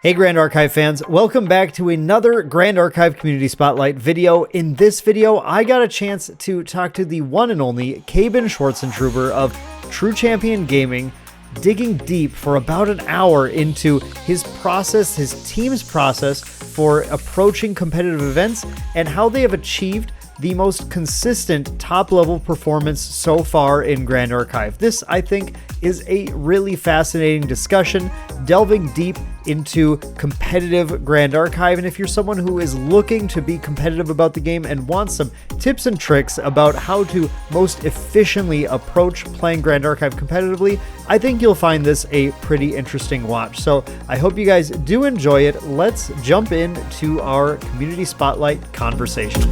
Hey Grand Archive fans, welcome back to another Grand Archive Community Spotlight video. In this video, I got a chance to talk to the one and only Caban Schwartzentruber of True Champion Gaming, digging deep for about an hour into his process, his team's process for approaching competitive events, and how they have achieved the most consistent top-level performance so far in Grand Archive. This, I think, is a really fascinating discussion, delving deep into competitive Grand Archive. And if you're someone who is looking to be competitive about the game and wants some tips and tricks about how to most efficiently approach playing Grand Archive competitively, I think you'll find this a pretty interesting watch. So I hope you guys do enjoy it. Let's jump into our Community Spotlight conversation.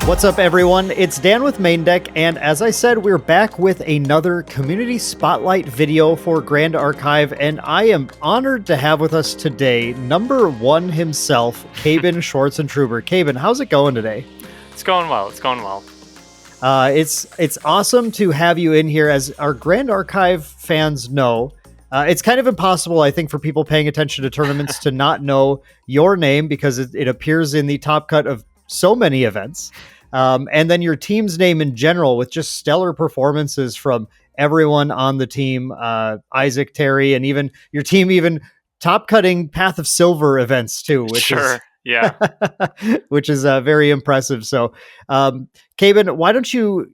What's up, everyone? It's Dan with Main Deck, and as I said, we're back with another Community Spotlight video for Grand Archive, and I am honored to have with us today number one himself, Caban Schwartzentruber. Caban, how's it going today? It's going well. It's going well. It's awesome to have you in here. As our Grand Archive fans know, it's kind of impossible, I think, for people paying attention to tournaments to not know your name because it appears in the top cut of so many events. And then your team's name in general, with just stellar performances from everyone on the team, Isaac, Terry, and even your team, even top cutting Path of Silver events too, which is very impressive. So, Caban, why don't you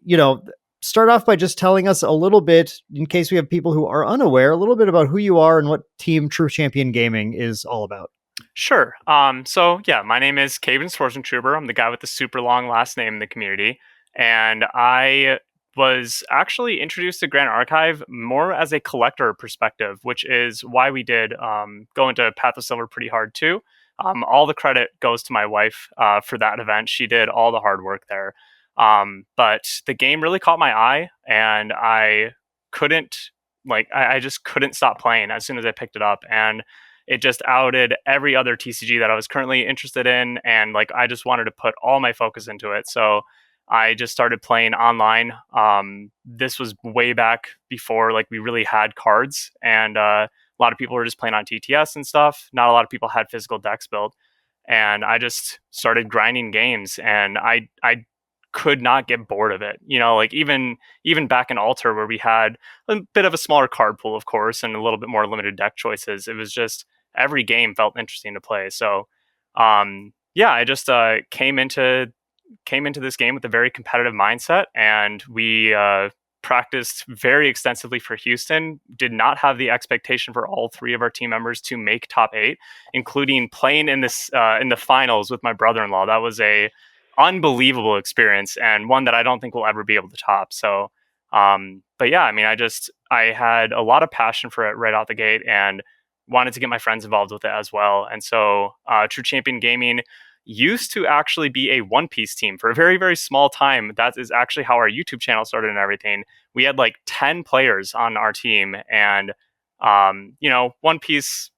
start off by just telling us a little bit, in case we have people who are unaware, a little bit about who you are and what Team True Champion Gaming is all about. Sure. So yeah, my name is Caban Schwartzentruber. I'm the guy with the super long last name in the community. And I was actually introduced to Grand Archive more as a collector perspective, which is why we did go into Path of Silver pretty hard too. All the credit goes to my wife for that event. She did all the hard work there. But the game really caught my eye, and I just couldn't stop playing as soon as I picked it up. And it just outed every other TCG that I was currently interested in. And I just wanted to put all my focus into it. So I just started playing online. This was way back before we really had cards. And a lot of people were just playing on TTS and stuff. Not a lot of people had physical decks built. And I just started grinding games. And I could not get bored of it. Even back in Alter, where we had a bit of a smaller card pool, of course, and a little bit more limited deck choices, it was just every game felt interesting to play. So, I just came into this game with a very competitive mindset, and we practiced very extensively for Houston. Did not have the expectation for all three of our team members to make top 8, including playing in the finals with my brother-in-law. That was a unbelievable experience, and one that I don't think we'll ever be able to top. So, but yeah, I had a lot of passion for it right out the gate, and wanted to get my friends involved with it as well. And so True Champion Gaming used to actually be a one-piece team for a very, very small time. That is actually how our YouTube channel started and everything. We had 10 players on our team, and one piece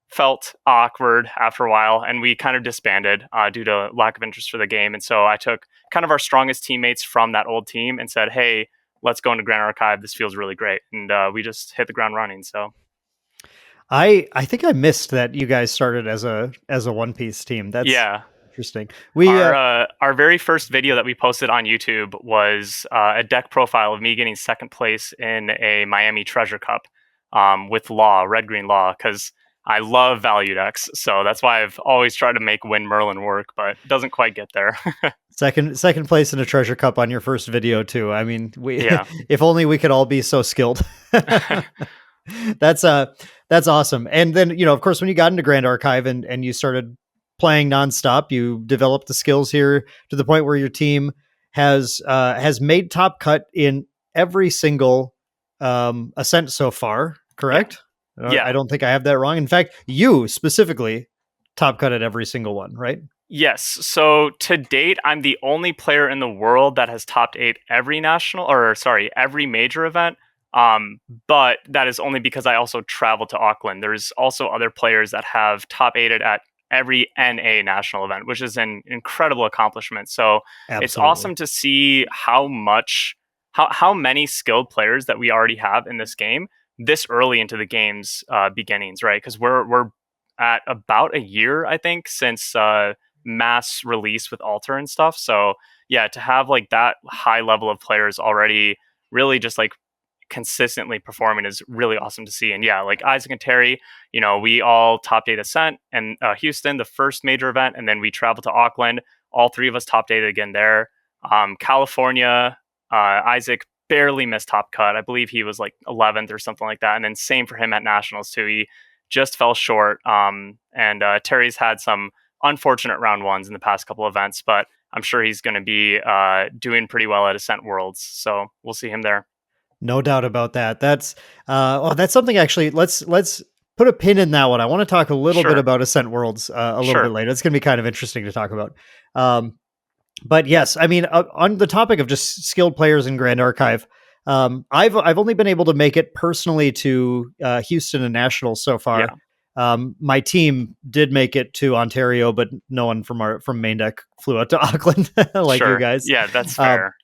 felt awkward after a while, and we kind of disbanded due to lack of interest for the game. And so I took kind of our strongest teammates from that old team and said, hey, let's go into Grand Archive. This feels really great. And we just hit the ground running. So I think I missed that you guys started as a one-piece team. That's interesting. Our very first video that we posted on YouTube was a deck profile of me getting second place in a Miami Treasure Cup with Red Green Law, because I love value decks. So that's why I've always tried to make Win Merlin work, but it doesn't quite get there. Second place in a Treasure Cup on your first video too. If only we could all be so skilled. That's awesome. And then, of course, when you got into Grand Archive and you started playing nonstop, you developed the skills here to the point where your team has made top cut in every single Ascent so far, correct? Yeah. I don't think I have that wrong. In fact, you specifically top cut at every single one, right? Yes. So to date, I'm the only player in the world that has topped 8 every major event. But that is only because I also travel to Auckland. There's also other players that have top 8'd at every NA national event, which is an incredible accomplishment. So It's awesome to see how how many skilled players that we already have in this game this early into the game's beginnings, right? Because we're at about a year, I think, since mass release with Alter and stuff. So yeah, to have like that high level of players already really just like consistently performing is really awesome to see. And yeah, like Isaac and Terry, we all top 8 Ascent and Houston, the first major event, and then we traveled to Auckland. All three of us top 8 again there. California, Isaac barely missed top cut. I believe he was like 11th or something like that. And then same for him at Nationals too. He just fell short. And Terry's had some unfortunate round ones in the past couple events, but I'm sure he's going to be doing pretty well at Ascent Worlds. So we'll see him there. No doubt about that. That's something actually. Let's put a pin in that one. I want to talk a little bit about Ascent Worlds a little bit later. It's going to be kind of interesting to talk about. But yes, I mean, on the topic of just skilled players in Grand Archive, I've only been able to make it personally to Houston and Nationals so far. Yeah. My team did make it to Ontario, but no one from main deck flew out to Auckland like you guys. Yeah, that's fair.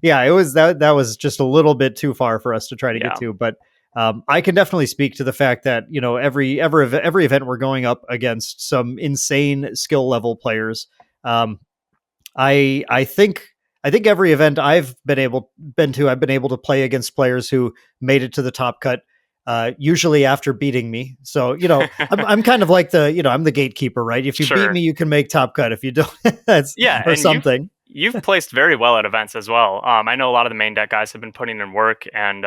Yeah, it was that was just a little bit too far for us to try to get to, but I can definitely speak to the fact that every event we're going up against some insane skill level players. I think every event I've been able to play against players who made it to the top cut, usually after beating me. So I'm kind of like I'm the gatekeeper, right? If you beat me, you can make top cut. If you don't, that's or something. You've placed very well at events as well. I know a lot of the main deck guys have been putting in work, and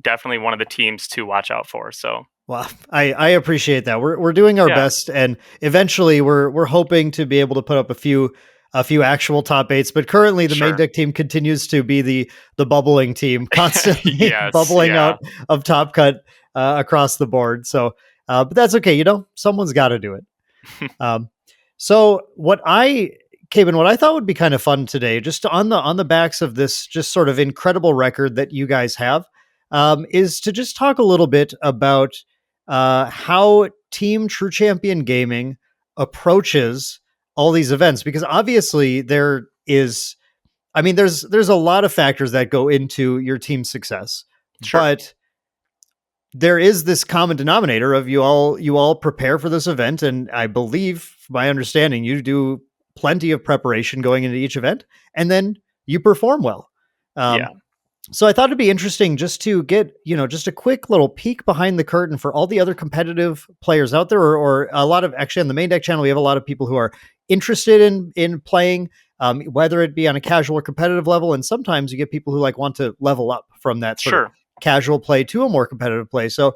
definitely one of the teams to watch out for. So, well, I appreciate that. We're doing our best, and eventually we're hoping to be able to put up a few actual top 8s. But currently, the main deck team continues to be the bubbling team, constantly bubbling out of top cut across the board. So, but that's okay. Someone's got to do it. So Caban, what I thought would be kind of fun today, just on the backs of this just sort of incredible record that you guys have, is to just talk a little bit about how Team True Champion Gaming approaches all these events, because obviously there's a lot of factors that go into your team's success, but there is this common denominator of you all prepare for this event, and I believe, from my understanding, you do plenty of preparation going into each event, and then you perform well. So I thought it'd be interesting just to get, just a quick little peek behind the curtain for all the other competitive players out there, or a lot of, actually on the main deck channel, we have a lot of people who are interested in playing, whether it be on a casual or competitive level. And sometimes you get people who want to level up from that sort of casual play to a more competitive play. So,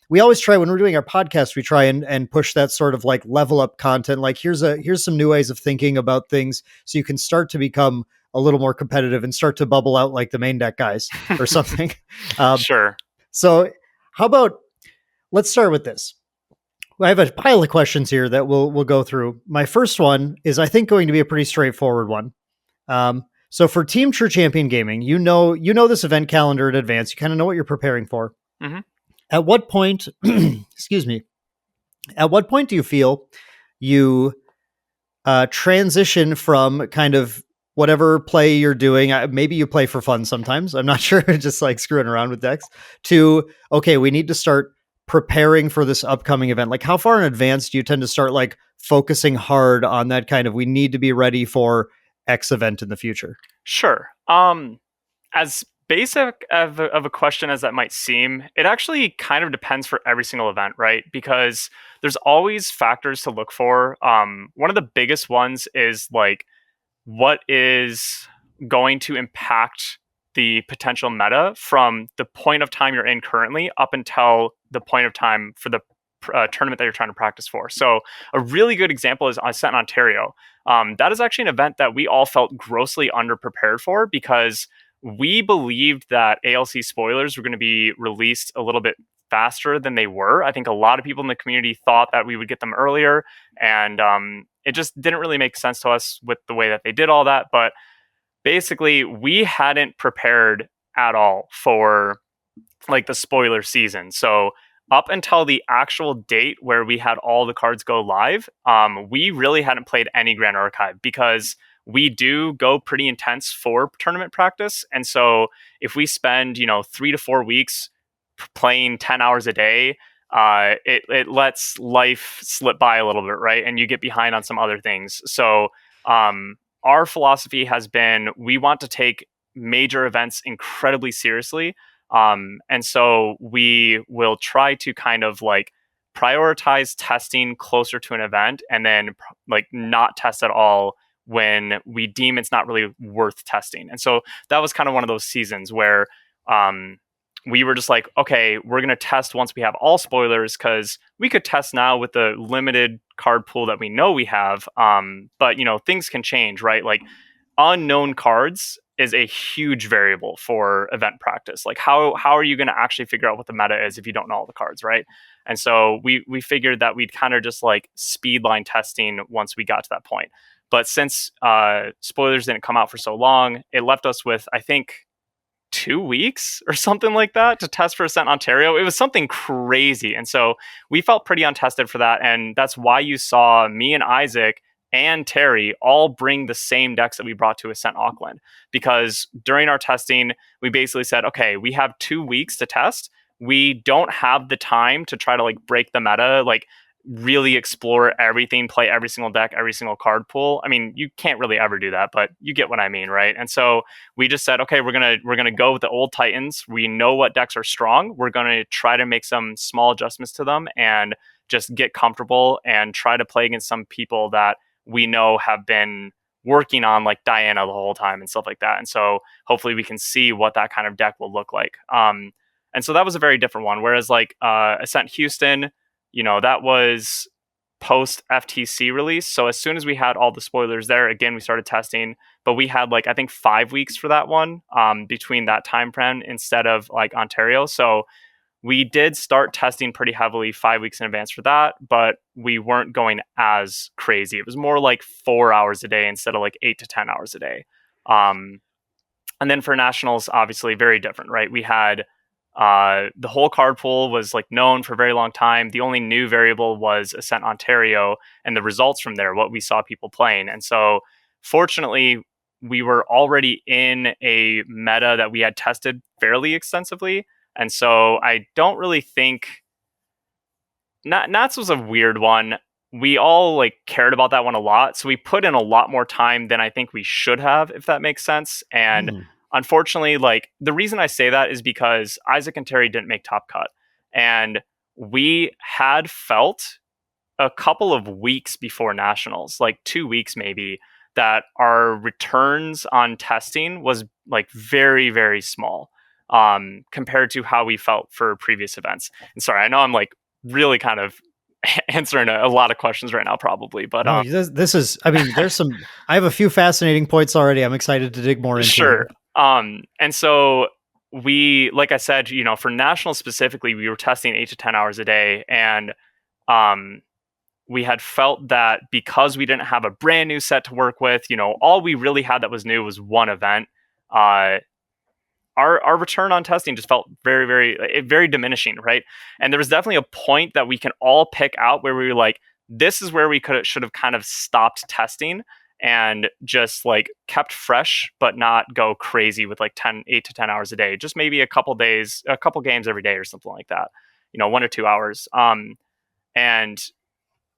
we always try, when we're doing our podcast, we try and push that sort of level up content. Like here's some new ways of thinking about things, so you can start to become a little more competitive and start to bubble out like the main deck guys or something. So how about, let's start with this. I have a pile of questions here that we'll go through. My first one is, I think, going to be a pretty straightforward one. So for Team True Champion Gaming, you know this event calendar in advance. You kind of know what you're preparing for. Mm-hmm. At what point, excuse me, at what point do you feel you transition from kind of whatever play you're doing, maybe you play for fun sometimes, I'm not sure, just screwing around with decks, to, okay, we need to start preparing for this upcoming event? How far in advance do you tend to start focusing hard on that kind of, we need to be ready for X event in the future? Sure. As basic of a question as that might seem, it actually kind of depends for every single event, right? Because there's always factors to look for. One of the biggest ones is what is going to impact the potential meta from the point of time you're in currently up until the point of time for the tournament that you're trying to practice for. So a really good example is Ascent Ontario. That is actually an event that we all felt grossly underprepared for, because we believed that ALC spoilers were going to be released a little bit faster than they were. I think a lot of people in the community thought that we would get them earlier, and it just didn't really make sense to us with the way that they did all that. But basically, we hadn't prepared at all for the spoiler season. So up until the actual date where we had all the cards go live, we really hadn't played any Grand Archive, because we do go pretty intense for tournament practice. And so if we spend, 3 to 4 weeks playing 10 hours a day, it lets life slip by a little bit, right? And you get behind on some other things. So our philosophy has been, we want to take major events incredibly seriously. And so we will try to kind of like prioritize testing closer to an event, and then like not test at all when we deem it's not really worth testing. And so that was kind of one of those seasons where we were just like, okay, we're going to test once we have all spoilers, because we could test now with the limited card pool that we know we have. But, things can change, right? Like unknown cards is a huge variable for event practice. Like how are you going to actually figure out what the meta is if you don't know all the cards, right? And so we figured that we'd kind of just like speedline testing once we got to that point. But since spoilers didn't come out for so long, it left us with, I think, 2 weeks or something like that to test for Ascent Ontario. It was something crazy. And so we felt pretty untested for that. And that's why you saw me and Isaac and Terry all bring the same decks that we brought to Ascent Auckland. Because during our testing, we basically said, okay, we have 2 weeks to test. We don't have the time to try to like break the meta, like really explore everything, play every single deck, every single card pool. I mean, you can't really ever do that, but you get what I mean, right? And so we just said, okay, we're gonna go with the old Titans. We know what decks are strong. We're gonna try to make some small adjustments to them and just get comfortable and try to play against some people that we know have been working on like Diana the whole time and stuff like that. And so hopefully we can see what that kind of deck will look like. And so that was a very different one. Whereas like Ascent Houston, that was post FTC release. So as soon as we had all the spoilers there, again, we started testing, but we had like, I think 5 weeks for that one between that time frame instead of like Ontario. So we did start testing pretty heavily 5 weeks in advance for that, but we weren't going as crazy. It was more like 4 hours a day instead of like 8 to 10 hours a day. And then for nationals, obviously very different, right? We had the whole card pool was like known for a very long time. The only new variable was Ascent Ontario and the results from there, what we saw people playing. And so fortunately, we were already in a meta that we had tested fairly extensively. And so I don't really think Nats was a weird one. We all like cared about that one a lot. So we put in a lot more time than I think we should have, if that makes sense. And unfortunately, like the reason I say that is because Isaac and Terry didn't make top cut. And we had felt a couple of weeks before nationals, like 2 weeks maybe, that our returns on testing was like very, very small compared to how we felt for previous events. And sorry, I know I'm like really kind of answering a lot of questions right now, probably, but no, this is, I mean, I have a few fascinating points already. I'm excited to dig more into. Sure. And so we, like I said, for national specifically, we were testing 8 to 10 hours a day. And we had felt that because we didn't have a brand new set to work with, all we really had that was new was one event. Our return on testing just felt very, very, very diminishing, right? And there was definitely a point that we can all pick out where we were like, this is where we should have kind of stopped testing and just like kept fresh, but not go crazy with like 8 to 10 hours a day. Just maybe a couple games every day or something like that, 1 or 2 hours. And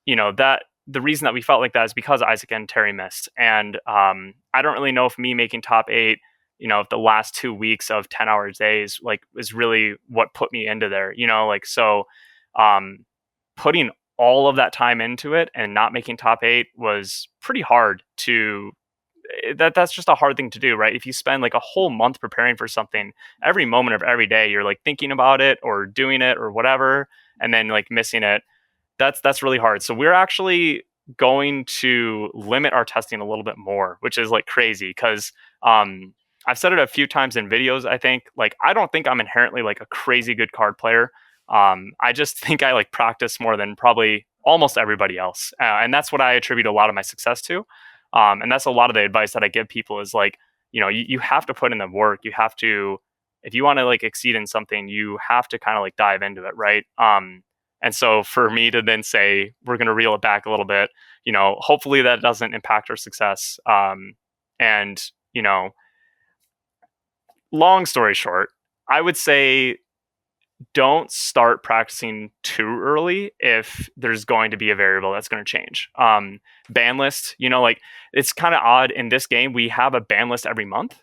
that the reason that we felt like that is because Isaac and Terry missed. And I don't really know if me making top 8, if the last 2 weeks of 10 hours days, like is really what put me into there, so putting all of that time into it and not making top 8 was pretty hard that's just a hard thing to do, right? If you spend like a whole month preparing for something, every moment of every day, you're like thinking about it or doing it or whatever, and then like missing it. That's really hard. So we're actually going to limit our testing a little bit more, which is like crazy because I've said it a few times in videos. I think like I don't think I'm inherently like a crazy good card player. I just think I like practice more than probably almost everybody else, and that's what I attribute a lot of my success to. And that's a lot of the advice that I give people is like, you have to put in the work. You have to, if you want to like exceed in something, you have to kind of like dive into it, right? And so for me to then say we're going to reel it back a little bit, hopefully that doesn't impact our success. And long story short, I would say don't start practicing too early if there's going to be a variable that's going to change. Ban list, like it's kind of odd in this game. We have a ban list every month,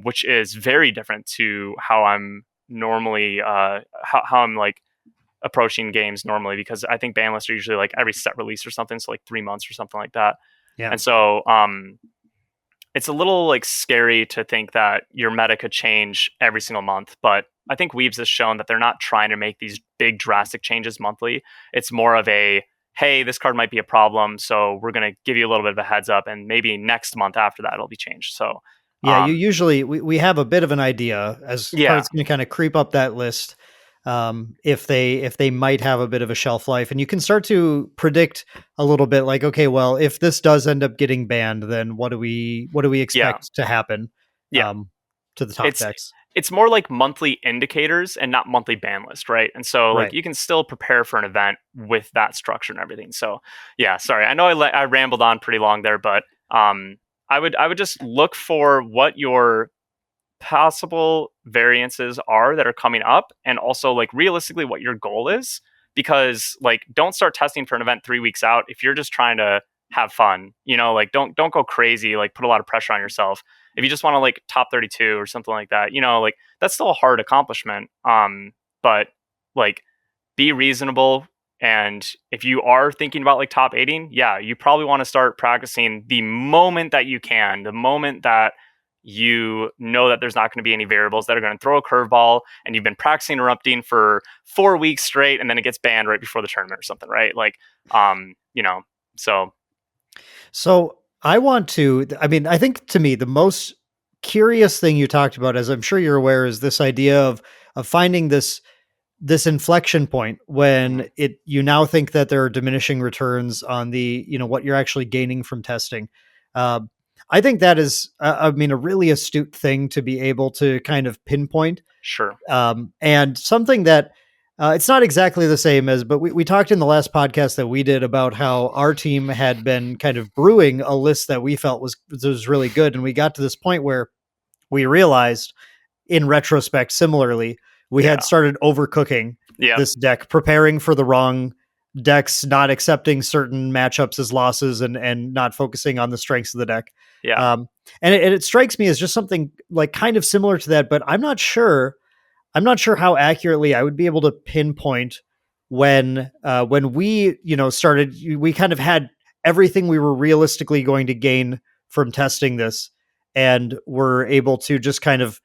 which is very different to how I'm normally, how I'm like approaching games normally, because I think ban lists are usually like every set release or something. So like 3 months or something like that. Yeah. And so, it's a little like scary to think that your meta could change every single month, but I think Weaves has shown that they're not trying to make these big drastic changes monthly. It's more of a, hey, this card might be a problem, so we're going to give you a little bit of a heads up, and maybe next month after that it'll be changed. So yeah, you usually we have a bit of an idea as cards can kind of creep up that list, if they might have a bit of a shelf life, and you can start to predict a little bit like, okay, well, if this does end up getting banned, then what do we expect to happen to the top decks? It's more like monthly indicators and not monthly ban list, right? And so like you can still prepare for an event with that structure and everything. So yeah, sorry, I know I rambled on pretty long there, but I would just look for what your possible variances are that are coming up, and also like realistically what your goal is, because like don't start testing for an event 3 weeks out if you're just trying to have fun, like don't go crazy, like put a lot of pressure on yourself. If you just want to like top 32 or something like that, like that's still a hard accomplishment. But like be reasonable, and if you are thinking about like top 18, yeah, you probably want to start practicing the moment that you can, the moment that you know that there's not going to be any variables that are going to throw a curveball, and you've been practicing Erupting for 4 weeks straight, and then it gets banned right before the tournament or something, right? Like, So I want to, I think to me, the most curious thing you talked about, as I'm sure you're aware, is this idea of finding this inflection point when you now think that there are diminishing returns on the, what you're actually gaining from testing. I think that is, a really astute thing to be able to kind of pinpoint. Sure. And something that it's not exactly the same as, but we talked in the last podcast that we did about how our team had been kind of brewing a list that we felt was really good. And we got to this point where we realized in retrospect, similarly, we had started overcooking this deck, preparing for the wrong decks, not accepting certain matchups as losses, and not focusing on the strengths of the deck. Yeah. And it strikes me as just something like kind of similar to that, but I'm not sure how accurately I would be able to pinpoint when we, started, we kind of had everything we were realistically going to gain from testing this, and were able to just kind of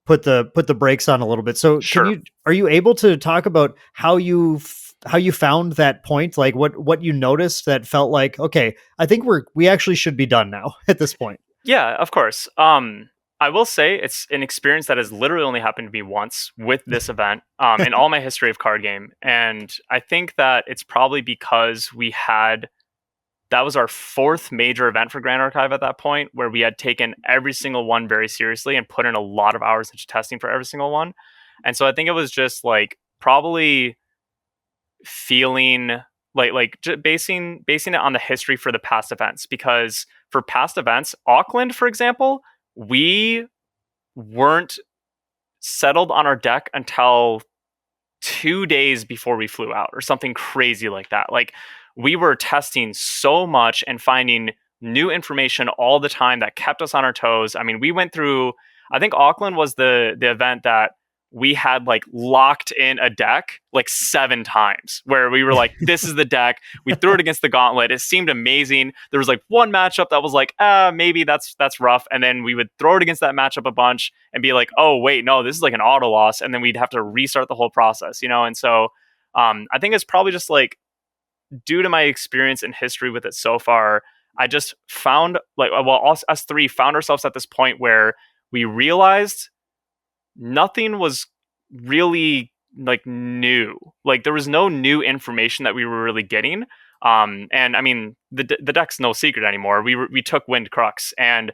put the brakes on a little bit. So sure. Are you able to talk about how you found that point? Like what you noticed that felt like, okay, I think we actually should be done now at this point. Yeah, of course. I will say it's an experience that has literally only happened to me once with this event in all my history of card game. And I think that it's probably because that was our 4th major event for Grand Archive at that point, where we had taken every single one very seriously and put in a lot of hours into testing for every single one. And so I think it was just like probably feeling basing it on the history for the past events, because for past events, Auckland, for example, we weren't settled on our deck until 2 days before we flew out or something crazy like that. Like we were testing so much and finding new information all the time that kept us on our toes. I mean, we went through, I think Auckland was the event that we had like locked in a deck like 7 times, where we were like, this is the deck. We threw it against the Gauntlet. It seemed amazing. There was like one matchup that was like, maybe that's rough. And then we would throw it against that matchup a bunch and be like, oh wait, no, this is like an auto loss. And then we'd have to restart the whole process, And so I think it's probably just like, due to my experience and history with it so far, I just found us 3 found ourselves at this point where we realized nothing was really like new. Like there was no new information that we were really getting. And I mean, the deck's no secret anymore. We took Wind Crux, and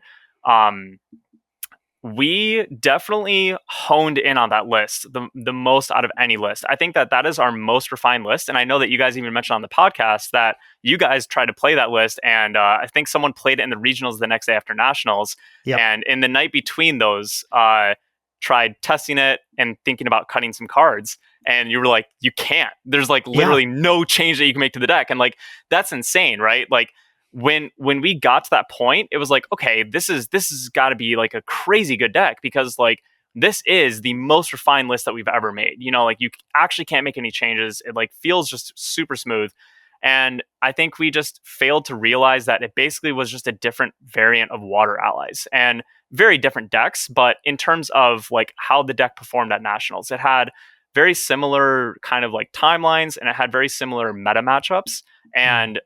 we definitely honed in on that list the most out of any list. I think that that is our most refined list. And I know that you guys even mentioned on the podcast that you guys tried to play that list. And I think someone played it in the regionals the next day after nationals. Yep. And in the night between those, tried testing it and thinking about cutting some cards. And you were like, you can't. There's like literally no change that you can make to the deck. And like, that's insane, right? Like, when we got to that point, it was like, okay, this has got to be like a crazy good deck, because like this is the most refined list that we've ever made. You know, like you actually can't make any changes. It like feels just super smooth. And I think we just failed to realize that it basically was just a different variant of Water Allies and very different decks. But in terms of like how the deck performed at nationals, it had very similar kind of like timelines, and it had very similar meta matchups. And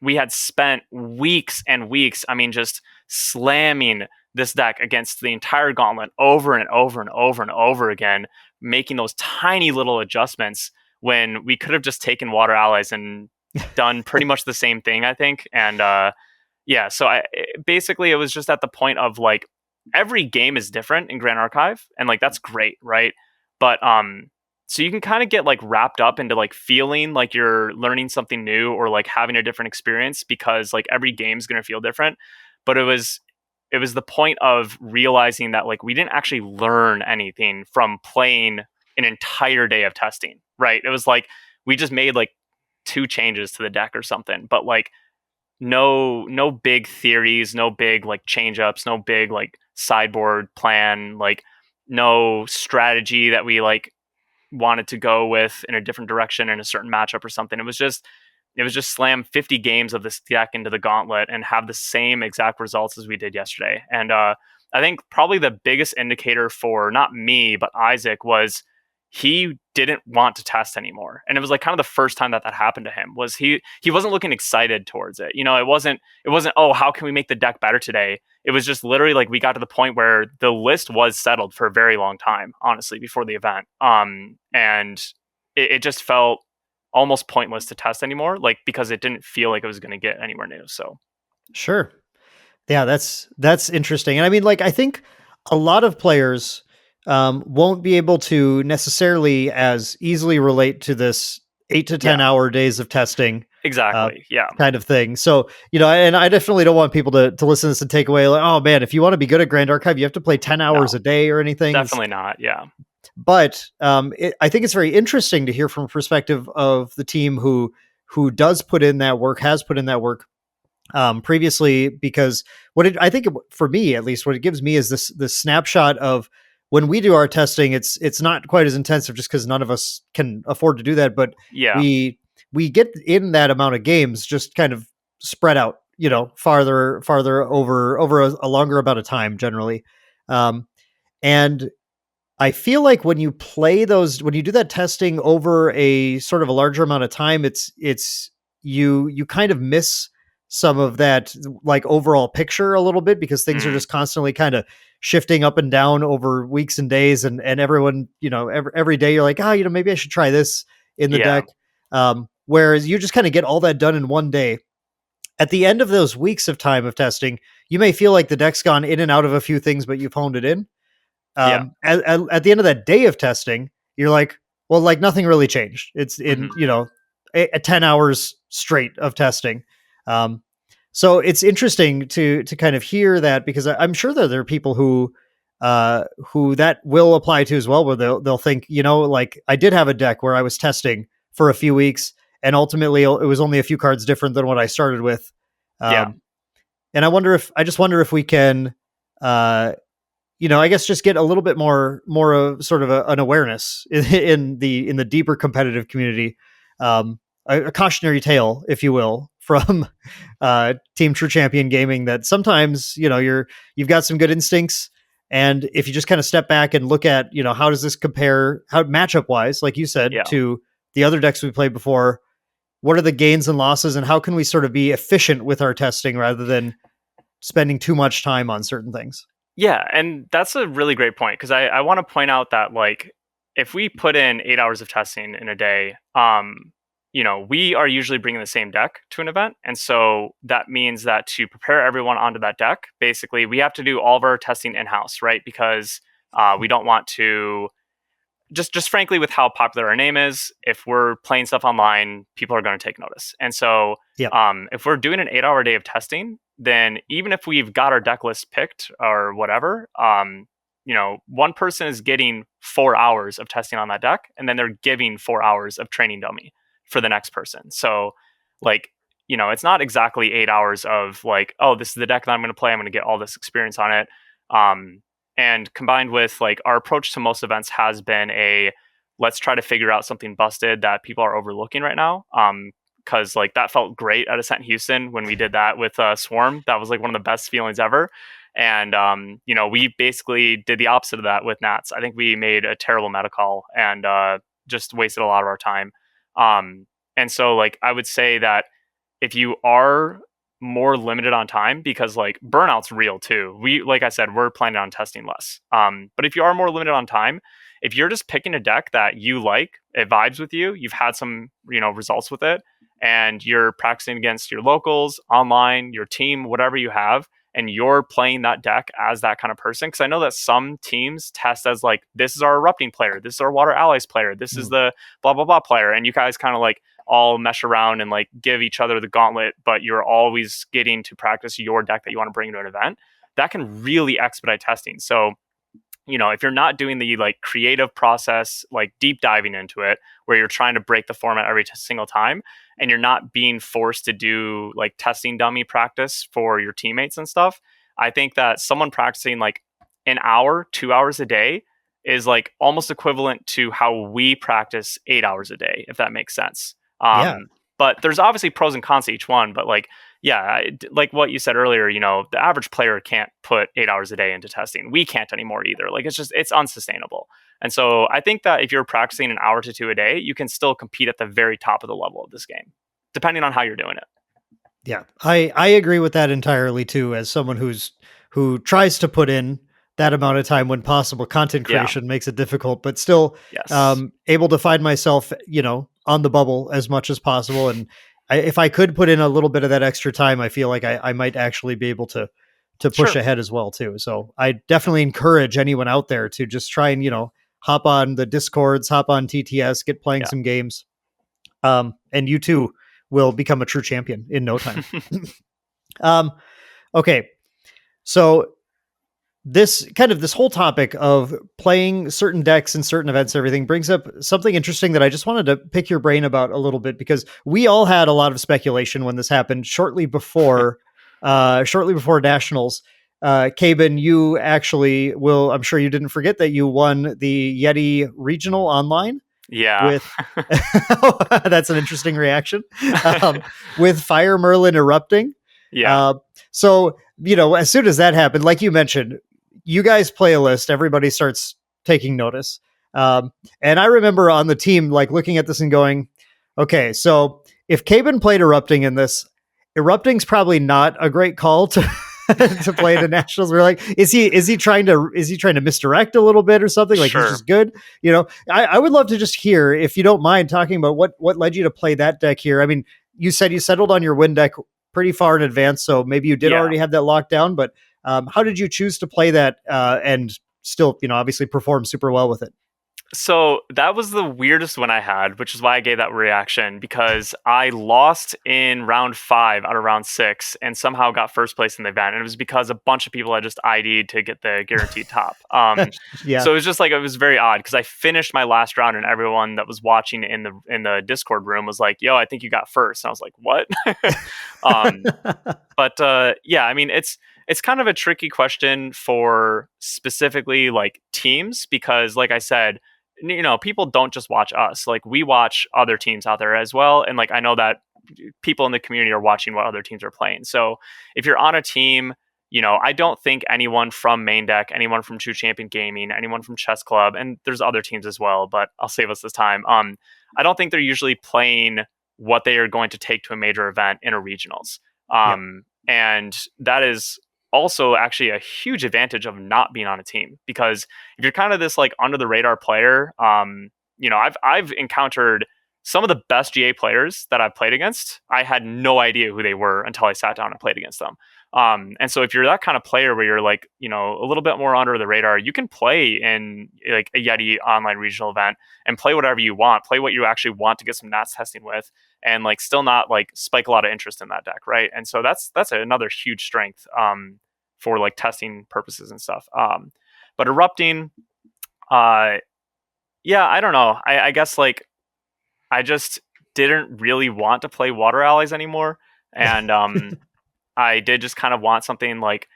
we had spent weeks and weeks, I mean, just slamming this deck against the entire Gauntlet over and over and over and over again, making those tiny little adjustments when we could have just taken Water Allies and done pretty much the same thing, I think. And so basically it was just at the point of like, every game is different in Grand Archive, and like that's great, right? But so you can kind of get like wrapped up into like feeling like you're learning something new or like having a different experience, because like every game is going to feel different. But it was the point of realizing that like we didn't actually learn anything from playing an entire day of testing, right? It was like we just made like 2 changes to the deck or something, but like no big theories, no big like change ups, no big like sideboard plan, like no strategy that we like wanted to go with in a different direction in a certain matchup or something. It was just slam 50 games of this deck into the Gauntlet and have the same exact results as we did yesterday. And I think probably the biggest indicator for not me but Isaac was he didn't want to test anymore. And it was like kind of the first time that happened to him. Was he wasn't looking excited towards it. You know, it wasn't, oh, how can we make the deck better today? It was just literally like we got to the point where the list was settled for a very long time, honestly, before the event. And it just felt almost pointless to test anymore, like because it didn't feel like it was going to get anywhere new. So Sure. Yeah, that's interesting. And I mean, like, I think a lot of players won't be able to necessarily as easily relate to this 8 to 10 hour days of testing. Exactly. Kind of thing. So, you know, and I definitely don't want people to listen to this and take away like, oh man, if you want to be good at Grand Archive, you have to play 10 hours a day or anything. Definitely not. Yeah. But I think it's very interesting to hear from a perspective of the team who does put in that work, has put in that work previously, because I think for me, at least, what it gives me is this snapshot of when we do our testing. It's not quite as intensive just because none of us can afford to do that. But we get in that amount of games just kind of spread out, you know, farther over a longer amount of time generally. And I feel like when you play those, when you do that testing over a sort of a larger amount of time, you kind of miss some of that like overall picture a little bit, because things are just constantly kind of shifting up and down over weeks and days, and everyone, you know, every day you're like, you know, maybe I should try this in the deck. Whereas you just kind of get all that done in one day. At the end of those weeks of time of testing, you may feel like the deck's gone in and out of a few things, but you've honed it in. At the end of that day of testing, you're like, well, like nothing really changed. It's in, you know, 10 hours straight of testing. So it's interesting to kind of hear that, because I'm sure that there are people who that will apply to as well, where they'll think, you know, like I did have a deck where I was testing for a few weeks, and ultimately it was only a few cards different than what I started with. And I just wonder if we can, you know, I guess just get a little bit more of sort of an awareness in the deeper competitive community, a cautionary tale, if you will, from Team True Champion Gaming, that sometimes, you know, you've got some good instincts, and if you just kind of step back and look at, you know, how does this compare, how matchup wise, like you said, to the other decks we played before, what are the gains and losses, and how can we sort of be efficient with our testing rather than spending too much time on certain things. Yeah, and that's a really great point, because I want to point out that like if we put in 8 hours of testing in a day, we are usually bringing the same deck to an event. And so that means that to prepare everyone onto that deck, basically, we have to do all of our testing in-house, right? Because we don't want to, just frankly, with how popular our name is, if we're playing stuff online, people are going to take notice. And so Yep. if we're doing an 8-hour day of testing, then even if we've got our deck list picked or whatever, one person is getting 4 hours of testing on that deck, and then they're giving 4 hours of training dummy for the next person. So, like, it's not exactly 8 hours of like, oh, this is the deck that I'm going to play. I'm going to get all this experience on it. And combined with like our approach to most events has been let's try to figure out something busted that people are overlooking right now. Because like that felt great at Ascent Houston when we did that with Swarm. That was like one of the best feelings ever. And we basically did the opposite of that with Nats. I think we made a terrible meta call and just wasted a lot of our time. And so like I would say that if you are more limited on time, because like burnout's real too. Like I said, we're planning on testing less. But if you are more limited on time, if you're just picking a deck that you like, it vibes with you, you've had some, results with it, and you're practicing against your locals, online, your team, whatever you have, and you're playing that deck as that kind of person. Because I know that some teams test as like, this is our Erupting player, this is our Water Allies player, this is the blah, blah, blah player. And you guys kind of like all mesh around and like give each other the gauntlet, but you're always getting to practice your deck that you want to bring to an event. That can really expedite testing. So, if you're not doing the like creative process, like deep diving into it, where you're trying to break the format every single time, and you're not being forced to do like testing dummy practice for your teammates and stuff, I think that someone practicing like an hour, 2 hours a day is like almost equivalent to how we practice 8 hours a day, if that makes sense. Yeah. But there's obviously pros and cons to each one. But like, yeah, like what you said earlier, the average player can't put 8 hours a day into testing. We can't anymore either. Like, it's unsustainable. And so I think that if you're practicing an hour to two a day, you can still compete at the very top of the level of this game, depending on how you're doing it. Yeah, I agree with that entirely too. As someone who tries to put in that amount of time when possible, content creation makes it difficult, but still Yes. able to find myself, on the bubble as much as possible. And if I could put in a little bit of that extra time, I feel like I might actually be able to push Sure. ahead as well too. So I definitely encourage anyone out there to just try and, hop on the Discords, hop on TTS, get playing some games. And you too will become a true champion in no time. Okay. So this whole topic of playing certain decks and certain events, everything brings up something interesting that I just wanted to pick your brain about a little bit, because we all had a lot of speculation when this happened shortly before nationals. Caban, you actually I'm sure you didn't forget that you won the Yeti regional online. Yeah. That's an interesting reaction. With Fire Merlin erupting. Yeah. So, as soon as that happened, like you mentioned, you guys play a list, everybody starts taking notice. And I remember on the team, like looking at this and going, okay, so if Caban played Erupting in this, Erupting's probably not a great call to to play the nationals. We're like, is he trying to misdirect a little bit or something? Like, Sure. He's just good. I would love to just hear, if you don't mind, talking about what led you to play that deck here. I mean, you said you settled on your win deck pretty far in advance, so maybe you did already have that locked down, but how did you choose to play that and still, obviously perform super well with it? So that was the weirdest one I had, which is why I gave that reaction, because I lost in round 5 out of round 6 and somehow got first place in the event. And it was because a bunch of people had just ID'd to get the guaranteed top. Yeah. So it was just like, it was very odd because I finished my last round and everyone that was watching in the Discord room was like, yo, I think you got first. And I was like, what? But yeah, I mean, it's kind of a tricky question for specifically like teams, because like I said, people don't just watch us. Like, we watch other teams out there as well. And like, I know that people in the community are watching what other teams are playing. So if you're on a team, I don't think anyone from Main Deck, anyone from True Champion Gaming, anyone from Chess Club, and there's other teams as well, but I'll save us this time. I don't think they're usually playing what they are going to take to a major event in a regionals. And that is also actually a huge advantage of not being on a team, because if you're kind of this like under the radar player, I've encountered some of the best GA players that I've played against, I had no idea who they were until I sat down and played against them. And so if you're that kind of player where you're like, you know, a little bit more under the radar, you can play in like a Yeti online regional event and play whatever you want, play what you actually want to get some Nats testing with, and like still not like spike a lot of interest in that deck, right? And so that's another huge strength for like testing purposes and stuff. But Erupting, yeah, I don't know. I guess like I just didn't really want to play Water Allies anymore, and I did just kind of want something like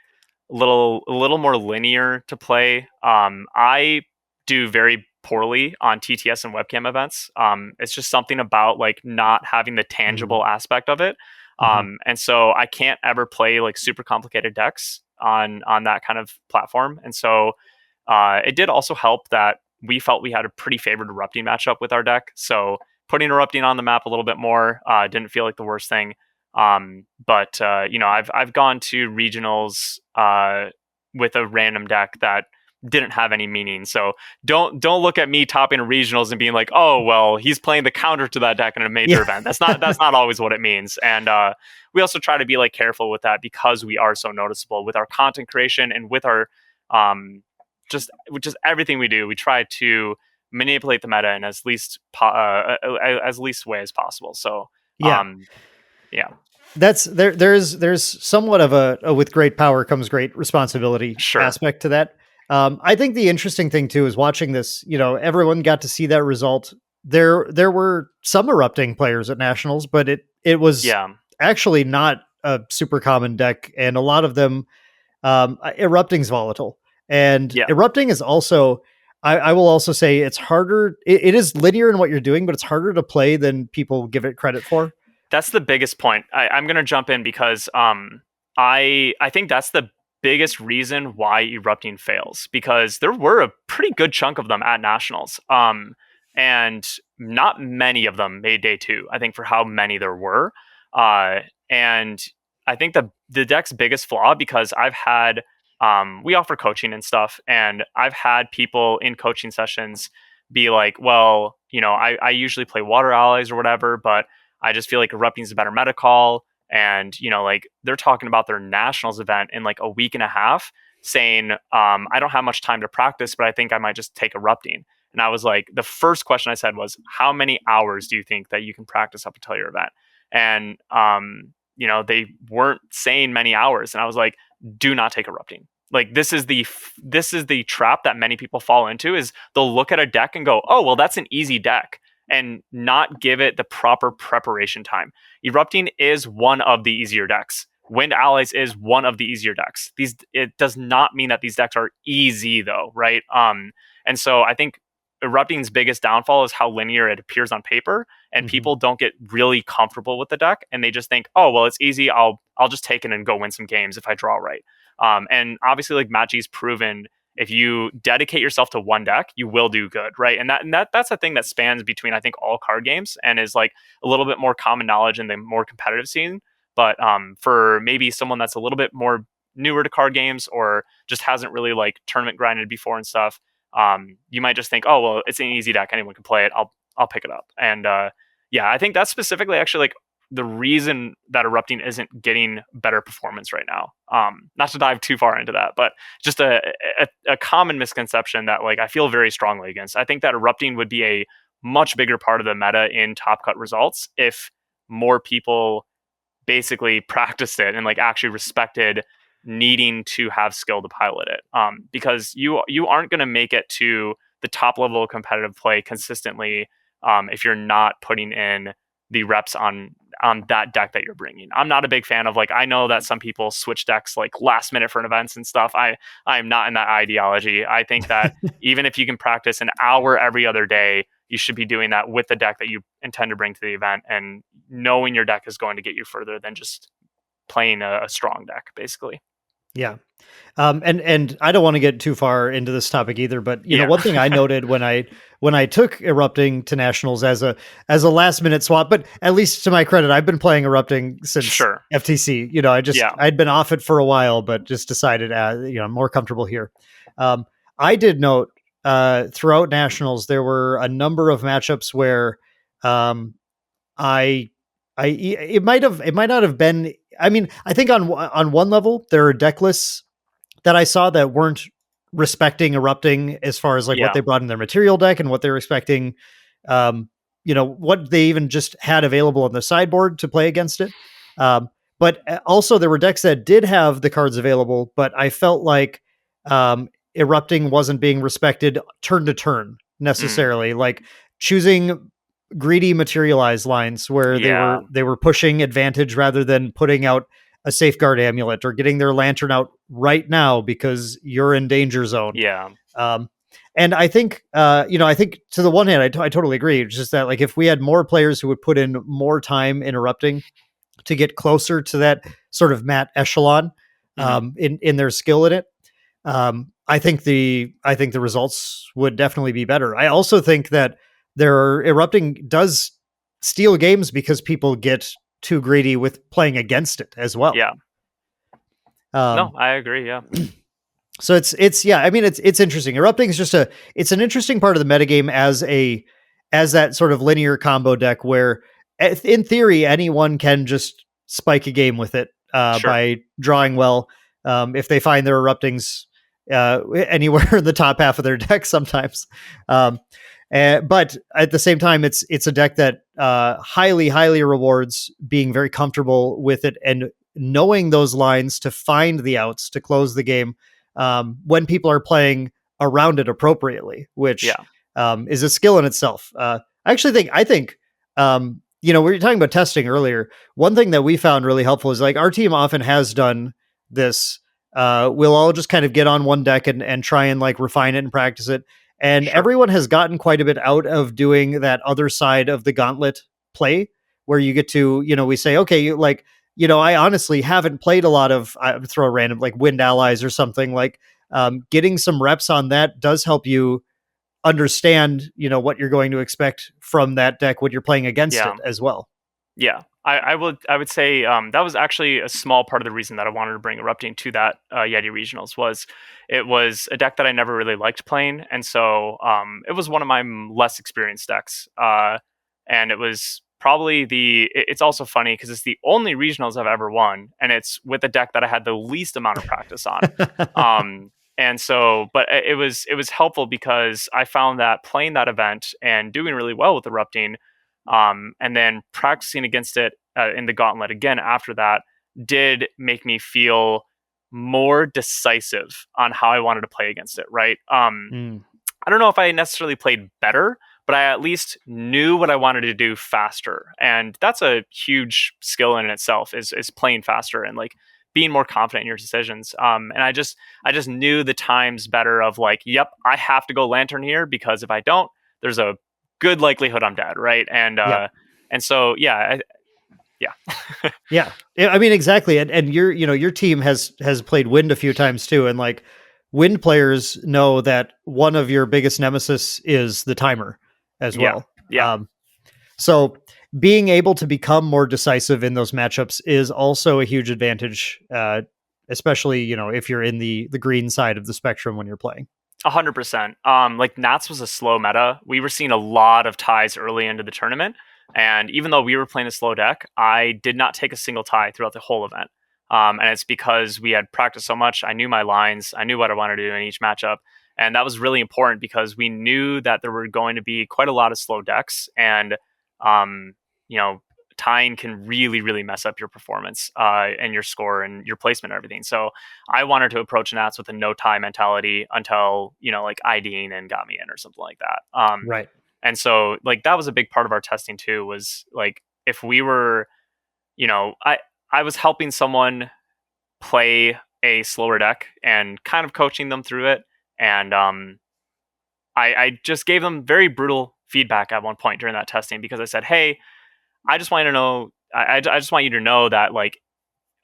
a little more linear to play. I do very poorly on TTS and webcam events. It's just something about like not having the tangible aspect of it. And so I can't ever play like super complicated decks on that kind of platform. And so it did also help that we felt we had a pretty favored Erupting matchup with our deck. So putting Erupting on the map a little bit more didn't feel like the worst thing. But you know, I've gone to regionals with a random deck that didn't have any meaning. So don't look at me topping a regionals and being like, oh well, he's playing the counter to that deck in a major event. That's not always what it means. And we also try to be like careful with that because we are so noticeable with our content creation and with our just everything we do. We try to manipulate the meta in as least way as possible. So yeah. That's there's somewhat of a with great power comes great responsibility aspect to that. I think the interesting thing too is watching this, you know, everyone got to see that result. There were some Erupting players at Nationals, but it was actually not a super common deck, and a lot of them Erupting's volatile. And Erupting is also, I will also say it's harder. It is linear in what you're doing, but it's harder to play than people give it credit for. That's the biggest point. I'm going to jump in because I think that's the biggest reason why Erupting fails, because there were a pretty good chunk of them at Nationals. And not many of them made day two, I think, for how many there were. And I think the deck's biggest flaw, because I've had, we offer coaching and stuff, and I've had people in coaching sessions be like, well, you know, I usually play Water Allies or whatever, but I just feel like Erupting is a better meta call. And, you know, like they're talking about their Nationals event in like a week and a half, saying, I don't have much time to practice, but I think I might just take Erupting. And I was like, the first question I said was, how many hours do you think that you can practice up until your event? And, you know, they weren't saying many hours. And I was like, do not take Erupting. Like this is the trap that many people fall into, is they'll look at a deck and go, oh, well, that's an easy deck, and not give it the proper preparation time. Erupting is one of the easier decks. Wind Allies is one of the easier decks. It does not mean that these decks are easy though, right? And so I think Erupting's biggest downfall is how linear it appears on paper, and people don't get really comfortable with the deck, and they just think, oh, well, it's easy. I'll just take it and go win some games if I draw right. And obviously, like Matt G's proven, if you dedicate yourself to one deck, you will do good, right? And that's a thing that spans between, I think, all card games, and is like a little bit more common knowledge in the more competitive scene. But for maybe someone that's a little bit more newer to card games, or just hasn't really like tournament grinded before and stuff, you might just think, oh, well, it's an easy deck, anyone can play it. I'll pick it up. And yeah, I think that's specifically actually like the reason that Erupting isn't getting better performance right now. Not to dive too far into that, but just a common misconception that like I feel very strongly against. I think that Erupting would be a much bigger part of the meta in Top Cut results if more people basically practiced it and like actually respected needing to have skill to pilot it. Because you aren't going to make it to the top level of competitive play consistently if you're not putting in the reps on that deck that you're bringing. I'm not a big fan of, like, I know that some people switch decks like last minute for events and stuff. I am not in that ideology. I think that even if you can practice an hour every other day, you should be doing that with the deck that you intend to bring to the event, and knowing your deck is going to get you further than just playing a strong deck, basically. Yeah. And I don't want to get too far into this topic either, but you know, one thing I noted when I took Erupting to Nationals as a last minute swap, but at least to my credit, I've been playing Erupting since FTC. You know, I'd been off it for a while, but just decided, you know, I'm more comfortable here. I did note throughout Nationals, there were a number of matchups where Um, I, it might not have been. I mean, I think on one level there are deck lists that I saw that weren't respecting Erupting as far as like what Yeah. they brought in their material deck and what they're expecting. Um, what they even just had available on the sideboard to play against it. Um, but also there were decks that did have the cards available, but I felt like Erupting wasn't being respected turn to turn Mm. necessarily. Like choosing greedy materialized lines where Yeah. they were pushing advantage rather than putting out a safeguard amulet or getting their lantern out right now because you're in danger zone. Yeah. Um, and I think to the one hand, I totally agree. It's just that like if we had more players who would put in more time interrupting to get closer to that sort of mat echelon Hmm. in their skill in it, I think the results would definitely be better. I also think that their erupting does steal games because people get too greedy with playing against it as well. Yeah. No, Um, I agree. Yeah. so it's yeah, I mean it's interesting. Erupting is just it's an interesting part of the metagame as that sort of linear combo deck where in theory anyone can just spike a game with it Sure. by drawing well if they find their eruptings anywhere in the top half of their deck sometimes. But at the same time, it's a deck that highly rewards being very comfortable with it and knowing those lines to find the outs to close the game when people are playing around it appropriately, which Yeah. is a skill in itself. I think we were talking about testing earlier. One thing that we found really helpful is like our team often has done this. We'll all just kind of get on one deck and try and like refine it and practice it. And Sure. everyone has gotten quite a bit out of doing that other side of the gauntlet play where you get to, we say, okay, like, I honestly haven't played a lot of, I would throw a random like Wind Allies or something like getting some reps on that does help you understand, what you're going to expect from that deck when you're playing against Yeah. it as well. Yeah, I would say that was actually a small part of the reason that I wanted to bring Erupting to that Yeti regionals was it was a deck that I never really liked playing, and so it was one of my less experienced decks, and it was probably it's also funny because it's the only regionals I've ever won, and it's with a deck that I had the least amount of practice on. And so, but it was helpful because I found that playing that event and doing really well with Erupting and then practicing against it in the gauntlet again after that did make me feel more decisive on how I wanted to play against it, right? Mm, I don't know if I necessarily played better, but I at least knew what I wanted to do faster. And that's a huge skill in itself is playing faster and like being more confident in your decisions. And I just knew the times better of like, yep, I have to go lantern here because if I don't, there's a good likelihood I'm dead, right? yeah. And so yeah. Yeah. I mean, exactly. And your team has played wind a few times too. And like wind players know that one of your biggest nemesis is the timer as Yeah. well. Yeah. So being able to become more decisive in those matchups is also a huge advantage, especially, if you're in the green side of the spectrum when you're playing. 100%. Like Nats was a slow meta. We were seeing a lot of ties early into the tournament, and even though we were playing a slow deck, I did not take a single tie throughout the whole event. And it's because we had practiced so much. I knew my lines. I knew what I wanted to do in each matchup, and that was really important because we knew that there were going to be quite a lot of slow decks, and um, you know, tying can really mess up your performance and your score and your placement and everything. So I wanted to approach Nats with a no tie mentality until, like IDing and got me in or something like that. Right. And so like that was a big part of our testing too, was like if we were, I was helping someone play a slower deck and kind of coaching them through it. And I just gave them very brutal feedback at one point during that testing because I said, hey, I just want you to know, I just want you to know that like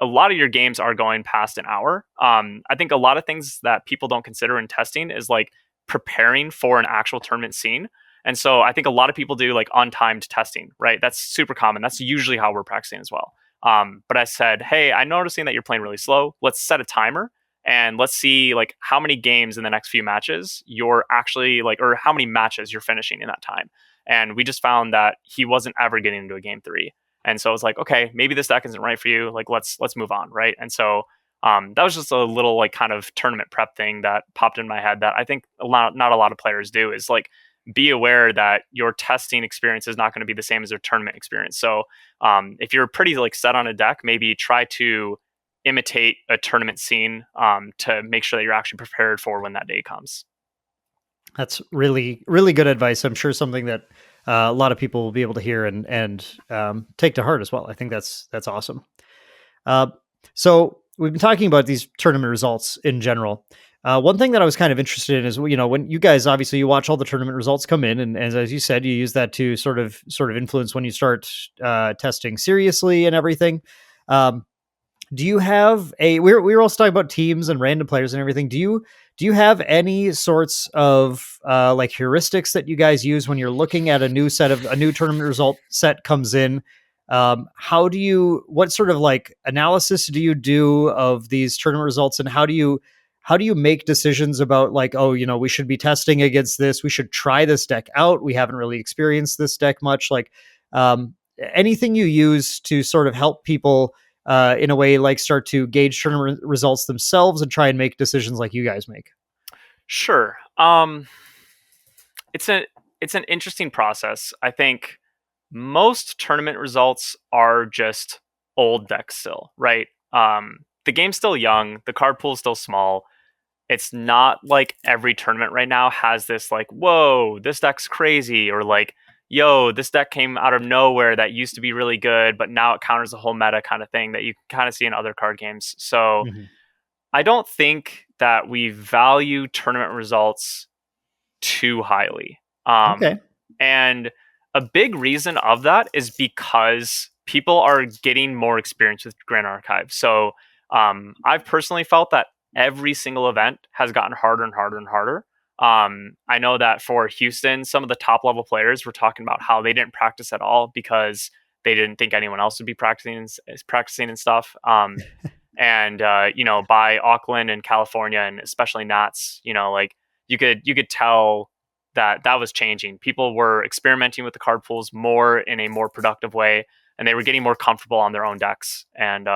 a lot of your games are going past an hour. I think a lot of things that people don't consider in testing is like preparing for an actual tournament scene. And so I think a lot of people do like untimed testing, right? That's super common. That's usually how we're practicing as well. But I said, hey, I'm noticing that you're playing really slow. Let's set a timer and let's see like how many games in the next few matches you're actually like, or how many matches you're finishing in that time. and we just found that he wasn't ever getting into a game 3. And so I was like, okay, maybe this deck isn't right for you. Like, let's move on, right? And so that was just a little like kind of tournament prep thing that popped in my head that I think not a lot of players do, is like be aware that your testing experience is not going to be the same as your tournament experience. So if you're pretty like set on a deck, maybe try to imitate a tournament scene to make sure that you're actually prepared for when that day comes. That's really, really good advice. I'm sure something that a lot of people will be able to hear and take to heart as well. I think that's awesome. So we've been talking about these tournament results in general. One thing that I was kind of interested in is, when you guys, obviously you watch all the tournament results come in, and as you said, you use that to sort of influence when you start testing seriously and everything. Do you have we were also talking about teams and random players and everything. Do you have any sorts of like heuristics that you guys use when you're looking at a new tournament result set comes in? What sort of like analysis do you do of these tournament results, and how do you make decisions about like, we should be testing against this, we should try this deck out, we haven't really experienced this deck much, like anything you use to sort of help people in a way, like start to gauge tournament results themselves and try and make decisions like you guys make? Sure. It's an interesting process. I think most tournament results are just old decks still, right? The game's still young, the card pool's still small. It's not like every tournament right now has this like, whoa, this deck's crazy, or like, yo, this deck came out of nowhere that used to be really good, but now it counters the whole meta kind of thing that you kind of see in other card games. So I don't think that we value tournament results too highly. Okay. And a big reason of that is because people are getting more experience with Grand Archive. So I've personally felt that every single event has gotten harder and harder and harder. I know that for Houston, some of the top level players were talking about how they didn't practice at all because they didn't think anyone else would be practicing and stuff. And by Auckland and California, and especially Nats, like you could tell that was changing. People were experimenting with the card pools more in a more productive way, and they were getting more comfortable on their own decks. And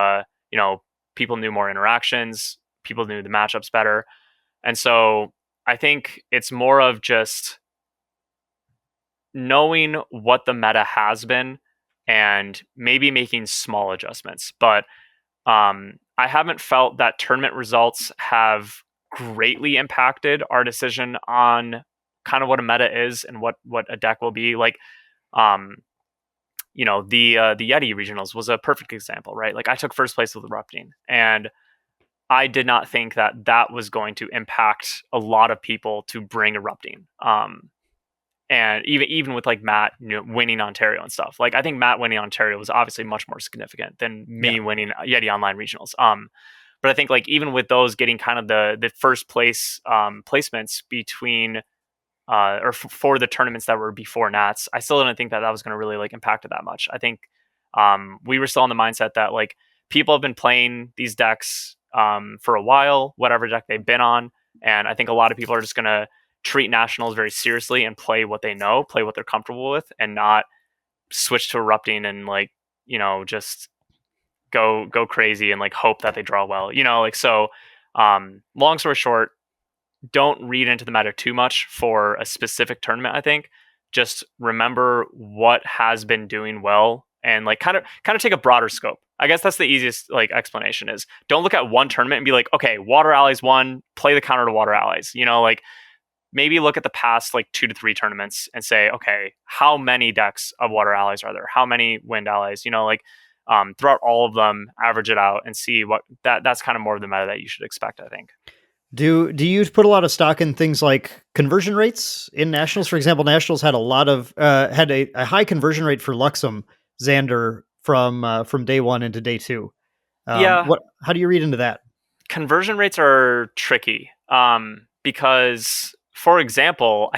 people knew more interactions, people knew the matchups better, and so I think it's more of just knowing what the meta has been and maybe making small adjustments. But I haven't felt that tournament results have greatly impacted our decision on kind of what a meta is and what a deck will be. Like, the Yeti regionals was a perfect example, right? Like I took first place with Erupting, and I did not think that was going to impact a lot of people to bring Erupting. And even with like Matt winning Ontario and stuff, like I think Matt winning Ontario was obviously much more significant than me winning Yeti Online regionals. But I think like even with those getting kind of the first place placements between for the tournaments that were before Nats, I still didn't think that was going to really like impact it that much. I think we were still in the mindset that like people have been playing these decks for a while, whatever deck they've been on. And I think a lot of people are just going to treat nationals very seriously and play what they know, play what they're comfortable with, and not switch to Erupting and like, just go crazy and like hope that they draw well, so long story short, don't read into the meta too much for a specific tournament. I think just remember what has been doing well and like kind of take a broader scope. I guess that's the easiest like explanation is don't look at one tournament and be like, okay, Water Allies won, play the counter to Water Allies. Like maybe look at the past like 2 to 3 tournaments and say, okay, how many decks of Water Allies are there? How many Wind Allies? Throughout all of them, average it out and see what that's kind of more of the meta that you should expect, I think. Do you put a lot of stock in things like conversion rates in Nationals? For example, Nationals had a high conversion rate for Luxem Xander from day 1 into day 2. How do you read into that? Conversion rates are tricky because, for example,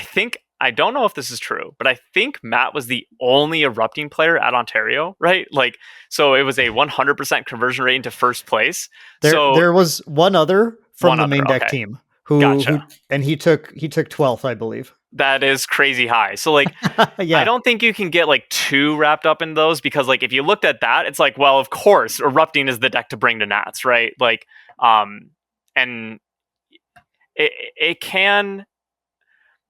I don't know if this is true, but I think Matt was the only Erupting player at Ontario, right? Like, so it was a 100% conversion rate into first place. There was one other from the main deck team who Gotcha. And he took 12th, I believe. that is crazy high. So like, Yeah. I don't think you can get like too wrapped up in those, because like if you looked at that, it's like, well, of course, Erupting is the deck to bring to Nats, right? Like, and it can.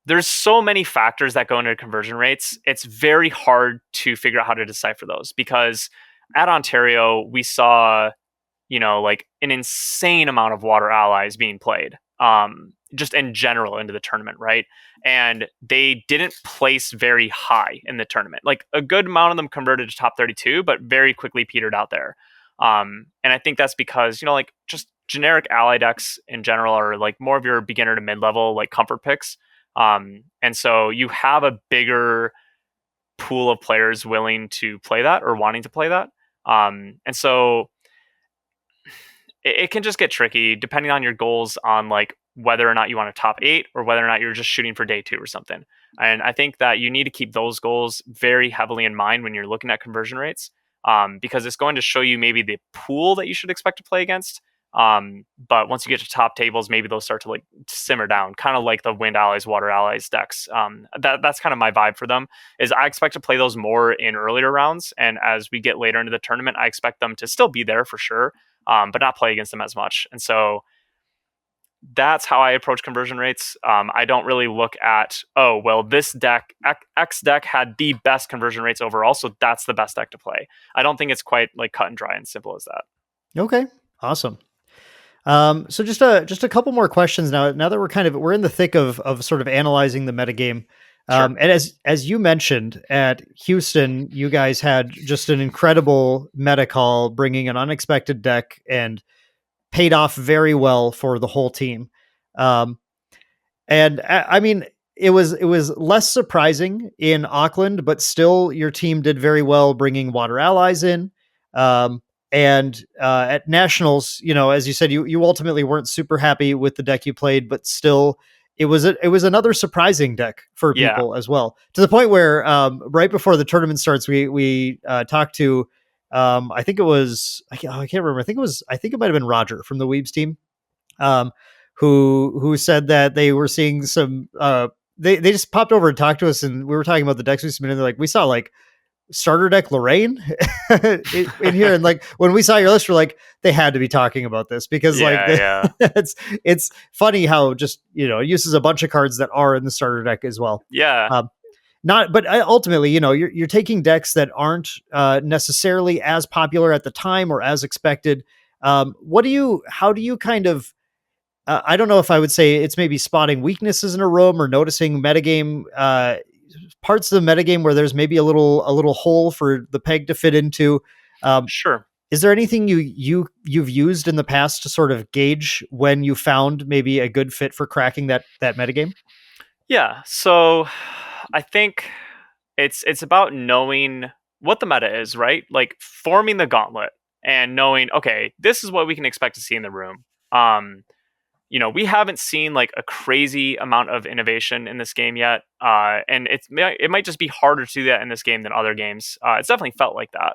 There's so many factors that go into conversion rates. It's very hard to figure out how to decipher those, because at Ontario we saw, like an insane amount of water allies being played, just in general into the tournament, right? And they didn't place very high in the tournament. Like a good amount of them converted to top 32, but very quickly petered out there. And I think that's because, like just generic ally decks in general are like more of your beginner to mid-level, like comfort picks. And so you have a bigger pool of players willing to play that or wanting to play that. And so it can just get tricky depending on your goals on like whether or not you want a top 8 or whether or not you're just shooting for day 2 or something. And I think that you need to keep those goals very heavily in mind when you're looking at conversion rates, because it's going to show you maybe the pool that you should expect to play against. But once you get to top tables, maybe they'll start to like simmer down, kind of like the wind allies, water allies decks. That's kind of my vibe for them. Is I expect to play those more in earlier rounds, and as we get later into the tournament, I expect them to still be there for sure, but not play against them as much. And so that's how I approach conversion rates. I don't really look at, oh, well, this deck, X deck had the best conversion rates overall, so that's the best deck to play. I don't think it's quite like cut and dry and simple as that. Okay, awesome. So just a couple more questions now. Now that we're in the thick of sort of analyzing the metagame. Sure. And as you mentioned at Houston, you guys had just an incredible meta call, bringing an unexpected deck and paid off very well for the whole team. And I mean, it was less surprising in Auckland, but still your team did very well bringing water allies in. And at nationals, as you said, you ultimately weren't super happy with the deck you played, but still it was another surprisring deck for people as well, to the point where right before the tournament starts, we talked to I think it was I can't remember, I think it might have been Roger from the Weebs team, who said that they were seeing some they just popped over and talked to us, and we were talking about the decks we submitted. They're like, we saw like starter deck Lorraine in here, and like when we saw your list, we're like, they had to be talking about this, because it's funny how just it uses a bunch of cards that are in the starter deck as well. But ultimately, you're taking decks that aren't necessarily as popular at the time or as expected. How do you kind of I don't know if I would say it's maybe spotting weaknesses in a room or noticing metagame parts of the metagame where there's maybe a little hole for the peg to fit into. Sure. Is there anything you've used in the past to sort of gauge when you found maybe a good fit for cracking that metagame? Yeah. So I think it's about knowing what the meta is, right? Like forming the gauntlet and knowing, okay, this is what we can expect to see in the room. We haven't seen like a crazy amount of innovation in this game yet, and it might just be harder to do that in this game than other games. It's definitely felt like that.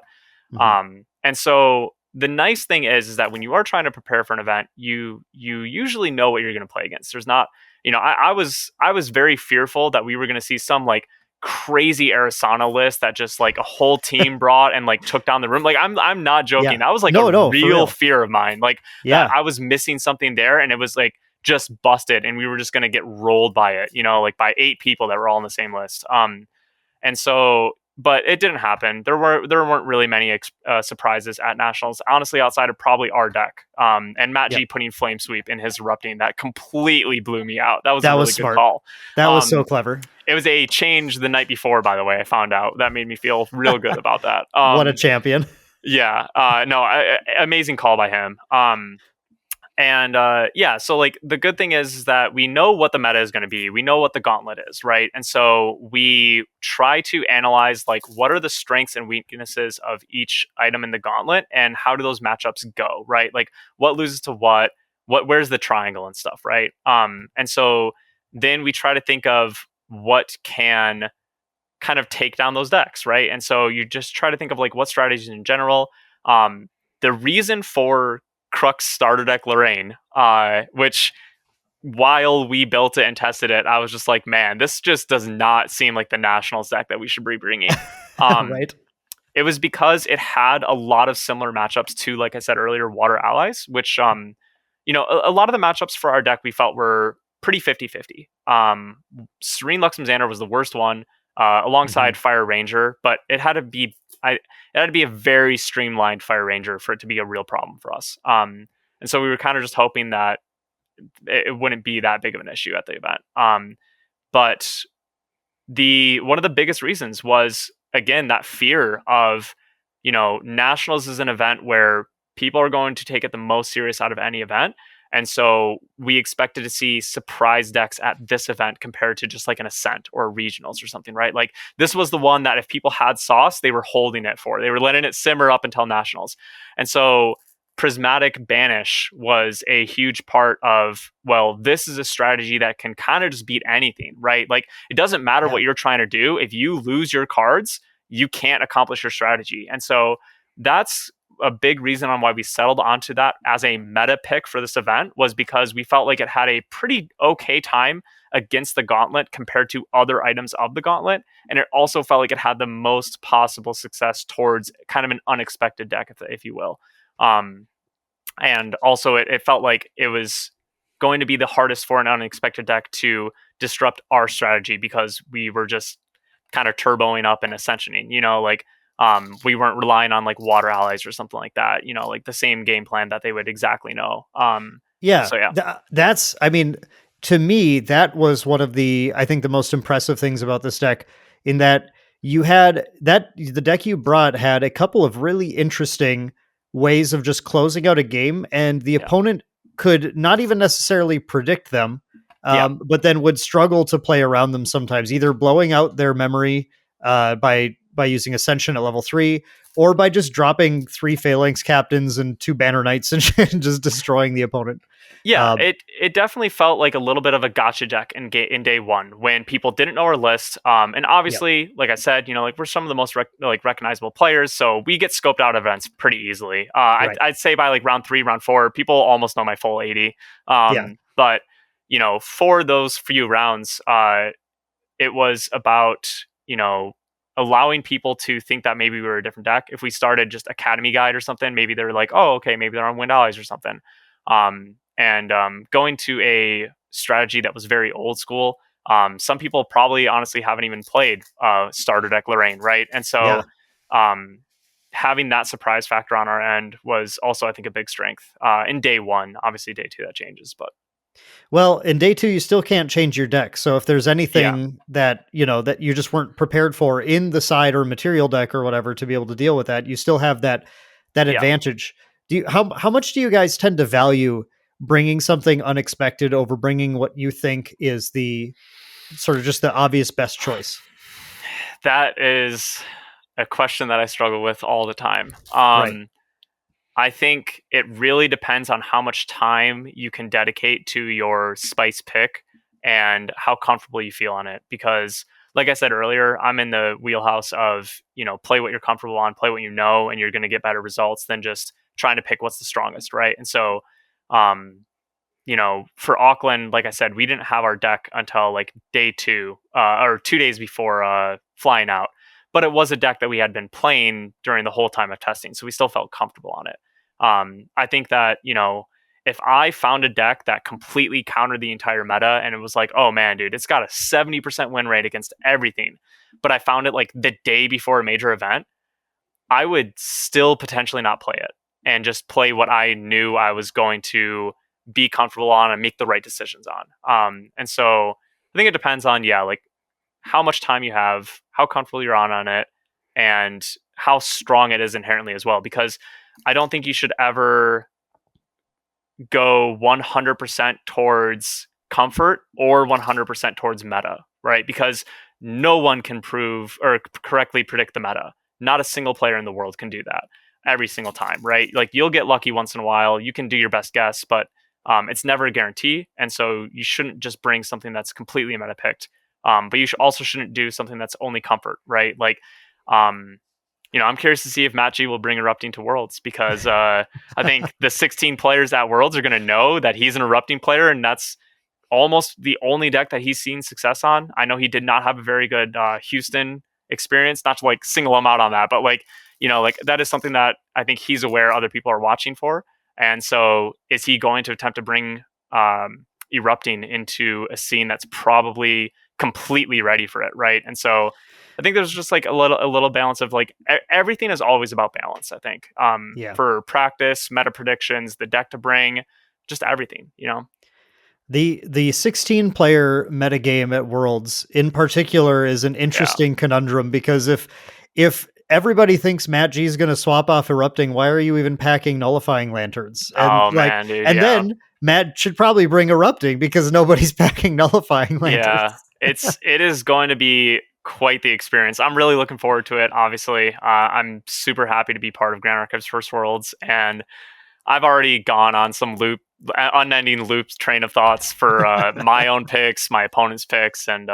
Mm-hmm. And so the nice thing is that when you are trying to prepare for an event, you usually know what you're going to play against. There's not, I was very fearful that we were going to see some like crazy Arasana list that just like a whole team brought and like took down the room. Like I'm not joking. Yeah. That was like No, real fear of mine. Like yeah, I was missing something there, and it was like just busted, and we were just going to get rolled by it, like by 8 people that were all on the same list. And so, but it didn't happen. There weren't really many surprises at nationals, honestly, outside of probably our deck. And Matt G putting Flame Sweep in his Erupting, that completely blew me out. That was a really good call. That was so clever. It was a change the night before, by the way. I found out that made me feel real good about that. What a champion! Yeah, amazing call by him. So like the good thing is that we know what the meta is going to be. We know what the gauntlet is, right? And so we try to analyze like what are the strengths and weaknesses of each item in the gauntlet, and how do those matchups go, right? Like what loses to where's the triangle and stuff, right? And so then we try to think of what can kind of take down those decks, right? And so you just try to think of like what strategies in general. The reason for Crux starter deck Lorraine, which while we built it and tested it, I was just like, man, this just does not seem like the Nationals deck that we should be bringing. Right. It was because it had a lot of similar matchups to, like I said earlier, Water Allies, which, a lot of the matchups for our deck we felt were pretty 50-50. Serene Luxemzander was the worst one, alongside Fire Ranger, but it had to be a very streamlined Fire Ranger for it to be a real problem for us. And so we were kind of just hoping that it wouldn't be that big of an issue at the event. But one of the biggest reasons was, again, that fear of, Nationals is an event where people are going to take it the most serious out of any event. And so we expected to see surprise decks at this event compared to just like an Ascent or regionals or something, right? Like this was the one that if people had sauce, they were holding it for. They were letting it simmer up until Nationals. And so Prismatic Banish was a huge part of, well, this is a strategy that can kind of just beat anything, right? Like it doesn't matter what you're trying to do. If you lose your cards, you can't accomplish your strategy. And so that's a big reason on why we settled onto that as a meta pick for this event, was because we felt like it had a pretty okay time against the Gauntlet compared to other items of the Gauntlet. And it also felt like it had the most possible success towards kind of an unexpected deck, if you will. And also it felt like it was going to be the hardest for an unexpected deck to disrupt our strategy, because we were just kind of turboing up and ascensioning, we weren't relying on like Water Allies or something like that, like the same game plan that they would exactly know. That's, I mean, to me, that was one of I think the most impressive things about this deck, in that the deck you brought had a couple of really interesting ways of just closing out a game, and the opponent could not even necessarily predict them, but then would struggle to play around them sometimes, either blowing out their memory by using Ascension at level 3, or by just dropping 3 Phalanx Captains and 2 Banner Knights and just destroying the opponent. It definitely felt like a little bit of a gotcha deck in day one, when people didn't know our list. And obviously, like I said, we're some of the most recognizable players, so we get scoped out events pretty easily. I'd say by like round 3, round 4, people almost know my full 80. But for those few rounds, it was about allowing people to think that maybe we were a different deck. If we started just Academy Guide or something, maybe they're like, oh, okay, maybe they're on Wind Allies or something. And going to a strategy that was very old school. Some people probably honestly haven't even played starter deck Lorraine, right? And so having that surprise factor on our end was also, I think, a big strength in day one. Obviously, day 2 that changes, but. Well, in day 2, you still can't change your deck. So if there's anything that you just weren't prepared for in the side or material deck or whatever to be able to deal with that, you still have that advantage. How much do you guys tend to value bringing something unexpected over bringing what you think is the sort of just the obvious best choice? That is a question that I struggle with all the time. I think it really depends on how much time you can dedicate to your spice pick and how comfortable you feel on it. Because like I said earlier, I'm in the wheelhouse of, play what you're comfortable on, play what you know, and you're going to get better results than just trying to pick what's the strongest, right? And so, for Auckland, like I said, we didn't have our deck until like day 2 or 2 days before flying out. But it was a deck that we had been playing during the whole time of testing, so we still felt comfortable on it. I think that, if I found a deck that completely countered the entire meta and it was like, oh man, dude, it's got a 70% win rate against everything, but I found it like the day before a major event, I would still potentially not play it and just play what I knew I was going to be comfortable on and make the right decisions on. And so I think it depends on, like how much time you have, how comfortable you're on it, and how strong it is inherently as well. Because I don't think you should ever go 100% towards comfort or 100% towards meta, right? Because no one can prove or correctly predict the meta. Not a single player in the world can do that every single time, right? Like you'll get lucky once in a while. You can do your best guess, but it's never a guarantee. And so you shouldn't just bring something that's completely meta picked. But you also shouldn't do something that's only comfort, right? Like, I'm curious to see if Matt G will bring Erupting to Worlds, because I think the 16 players at Worlds are going to know that he's an Erupting player, and that's almost the only deck that he's seen success on. I know he did not have a very good Houston experience, not to like single him out on that, but like, like that is something that I think he's aware other people are watching for. And so is he going to attempt to bring Erupting into a scene that's probably completely ready for it, right? And so I think there's just like a little balance of like everything is always about balance, I think. For practice, meta predictions, the deck to bring, just everything, The 16 player metagame at Worlds in particular is an interesting conundrum, because if everybody thinks Matt G is going to swap off Erupting, why are you even packing Nullifying Lanterns? And man, dude, then Matt should probably bring Erupting because nobody's packing Nullifying Lanterns. Yeah, it is going to be quite the experience. I'm really looking forward to it. Obviously, I'm super happy to be part of Grand Archive's first Worlds, and I've already gone on some unending loops train of thoughts for my own picks, my opponent's picks, and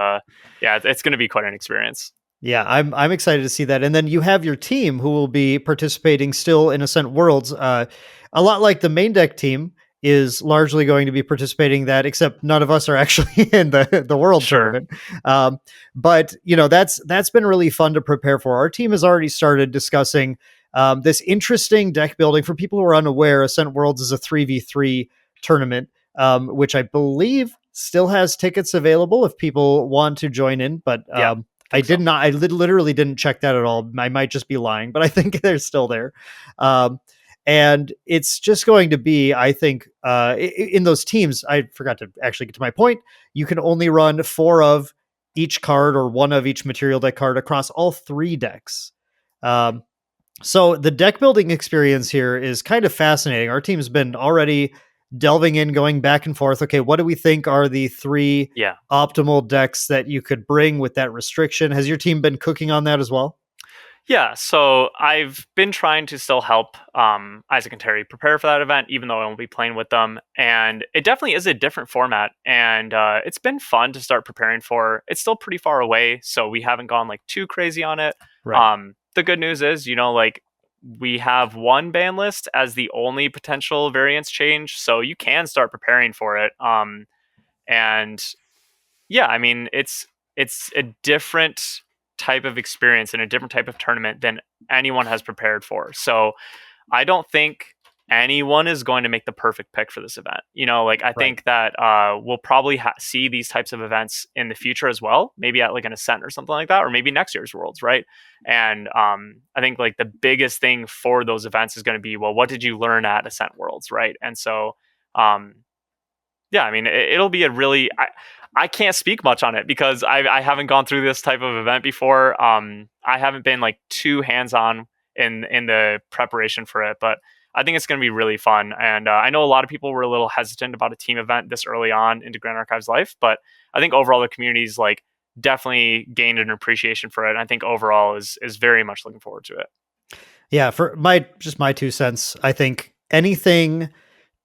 it's going to be quite an experience. Yeah, I'm excited to see that. And then you have your team who will be participating still in Ascent Worlds. A lot like the main deck team is largely going to be participating in that, except none of us are actually in the world tournament. But that's been really fun to prepare for. Our team has already started discussing this interesting deck building. For people who are unaware, Ascent Worlds is a 3v3 tournament, which I believe still has tickets available if people want to join in. But I literally didn't check that at all. I might just be lying, but I think they're still there. And it's just going to be, I think, in those teams, I forgot to actually get to my point. You can only run 4 of each card or 1 of each material deck card across all 3 decks. So the deck building experience here is kind of fascinating. Our team's been already delving in, going back and forth. Okay, what do we think are the 3 optimal decks that you could bring with that restriction? Has your team been cooking on that as well? Yeah, so I've been trying to still help Isaac and Terry prepare for that event, even though I won't be playing with them. And it definitely is a different format. And it's been fun to start preparing for. It's still pretty far away, so we haven't gone like too crazy on it. Right. The good news is, like we have 1 ban list as the only potential variance change, so you can start preparing for it. And yeah, I mean, it's a different type of experience and a different type of tournament than anyone has prepared for. So I don't think anyone is going to make the perfect pick for this event. I think that we'll probably see these types of events in the future as well, maybe at like an Ascent or something like that, or maybe next year's Worlds, right? And I think like the biggest thing for those events is going to be, well, what did you learn at Ascent Worlds, right? And so I mean, it'll be a really... I can't speak much on it because I haven't gone through this type of event before. I haven't been like too hands-on in the preparation for it, but I think it's going to be really fun. And I know a lot of people were a little hesitant about a team event this early on into Grand Archive's life, but I think overall the community's like definitely gained an appreciation for it. And I think overall is very much looking forward to it. Yeah, for my 2 cents, I think anything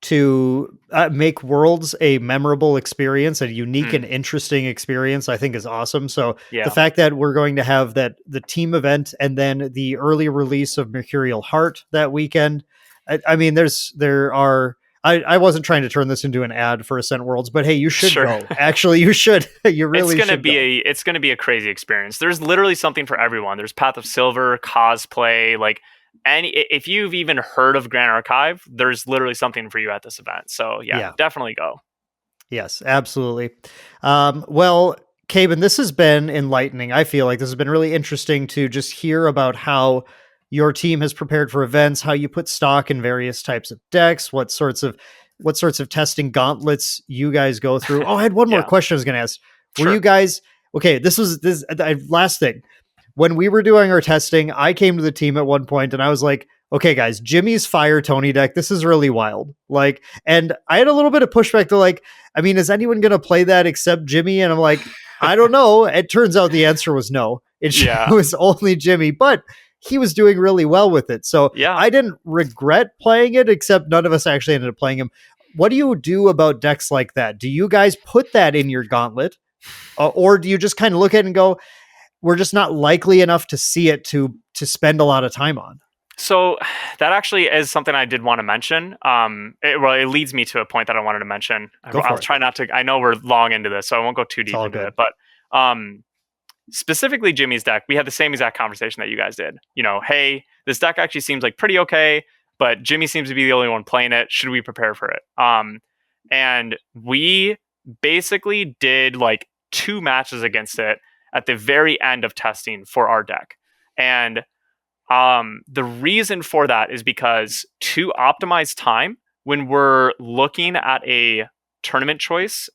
to make Worlds a memorable experience, a unique and interesting experience, I think is awesome. So the fact that we're going to have the team event and then the early release of Mercurial Heart that weekend, I mean, I wasn't trying to turn this into an ad for Ascent Worlds, but hey, you should go. Actually, you should. You really should. It's going to be a crazy experience. There's literally something for everyone. There's Path of Silver, cosplay, like if you've even heard of Grand Archive, there's literally something for you at this event. So yeah. Definitely go. Yes, absolutely. Well, Caban, this has been enlightening. I feel like this has been really interesting to just hear about how your team has prepared for events, how you put stock in various types of decks, what sorts of testing gauntlets you guys go through. Oh, I had one more question I was going to ask. Were you guys, okay, this last thing. When we were doing our testing, I came to the team at one point and I was like, okay, guys, Jimmy's Fire Tony deck, this is really wild. Like, and I had a little bit of pushback to like, I mean, is anyone going to play that except Jimmy? And I'm like, I don't know. It turns out the answer was no. It was only Jimmy, but he was doing really well with it. So I didn't regret playing it, except none of us actually ended up playing him. What do you do about decks like that? Do you guys put that in your gauntlet? Or do you just kind of look at it and go, we're just not likely enough to see it to spend a lot of time on? So that actually is something I did want to mention. It leads me to a point that I wanted to mention. Go for I'll it. try not to. I know we're long into this, so I won't go too It's deep all into good. it. But specifically Jimmy's deck, we had the same exact conversation that you guys did. Hey, this deck actually seems like pretty okay, but Jimmy seems to be the only one playing it. Should we prepare for it? And we basically did like 2 matches against it at the very end of testing for our deck. And the reason for that is because to optimize time, when we're looking at a tournament choice,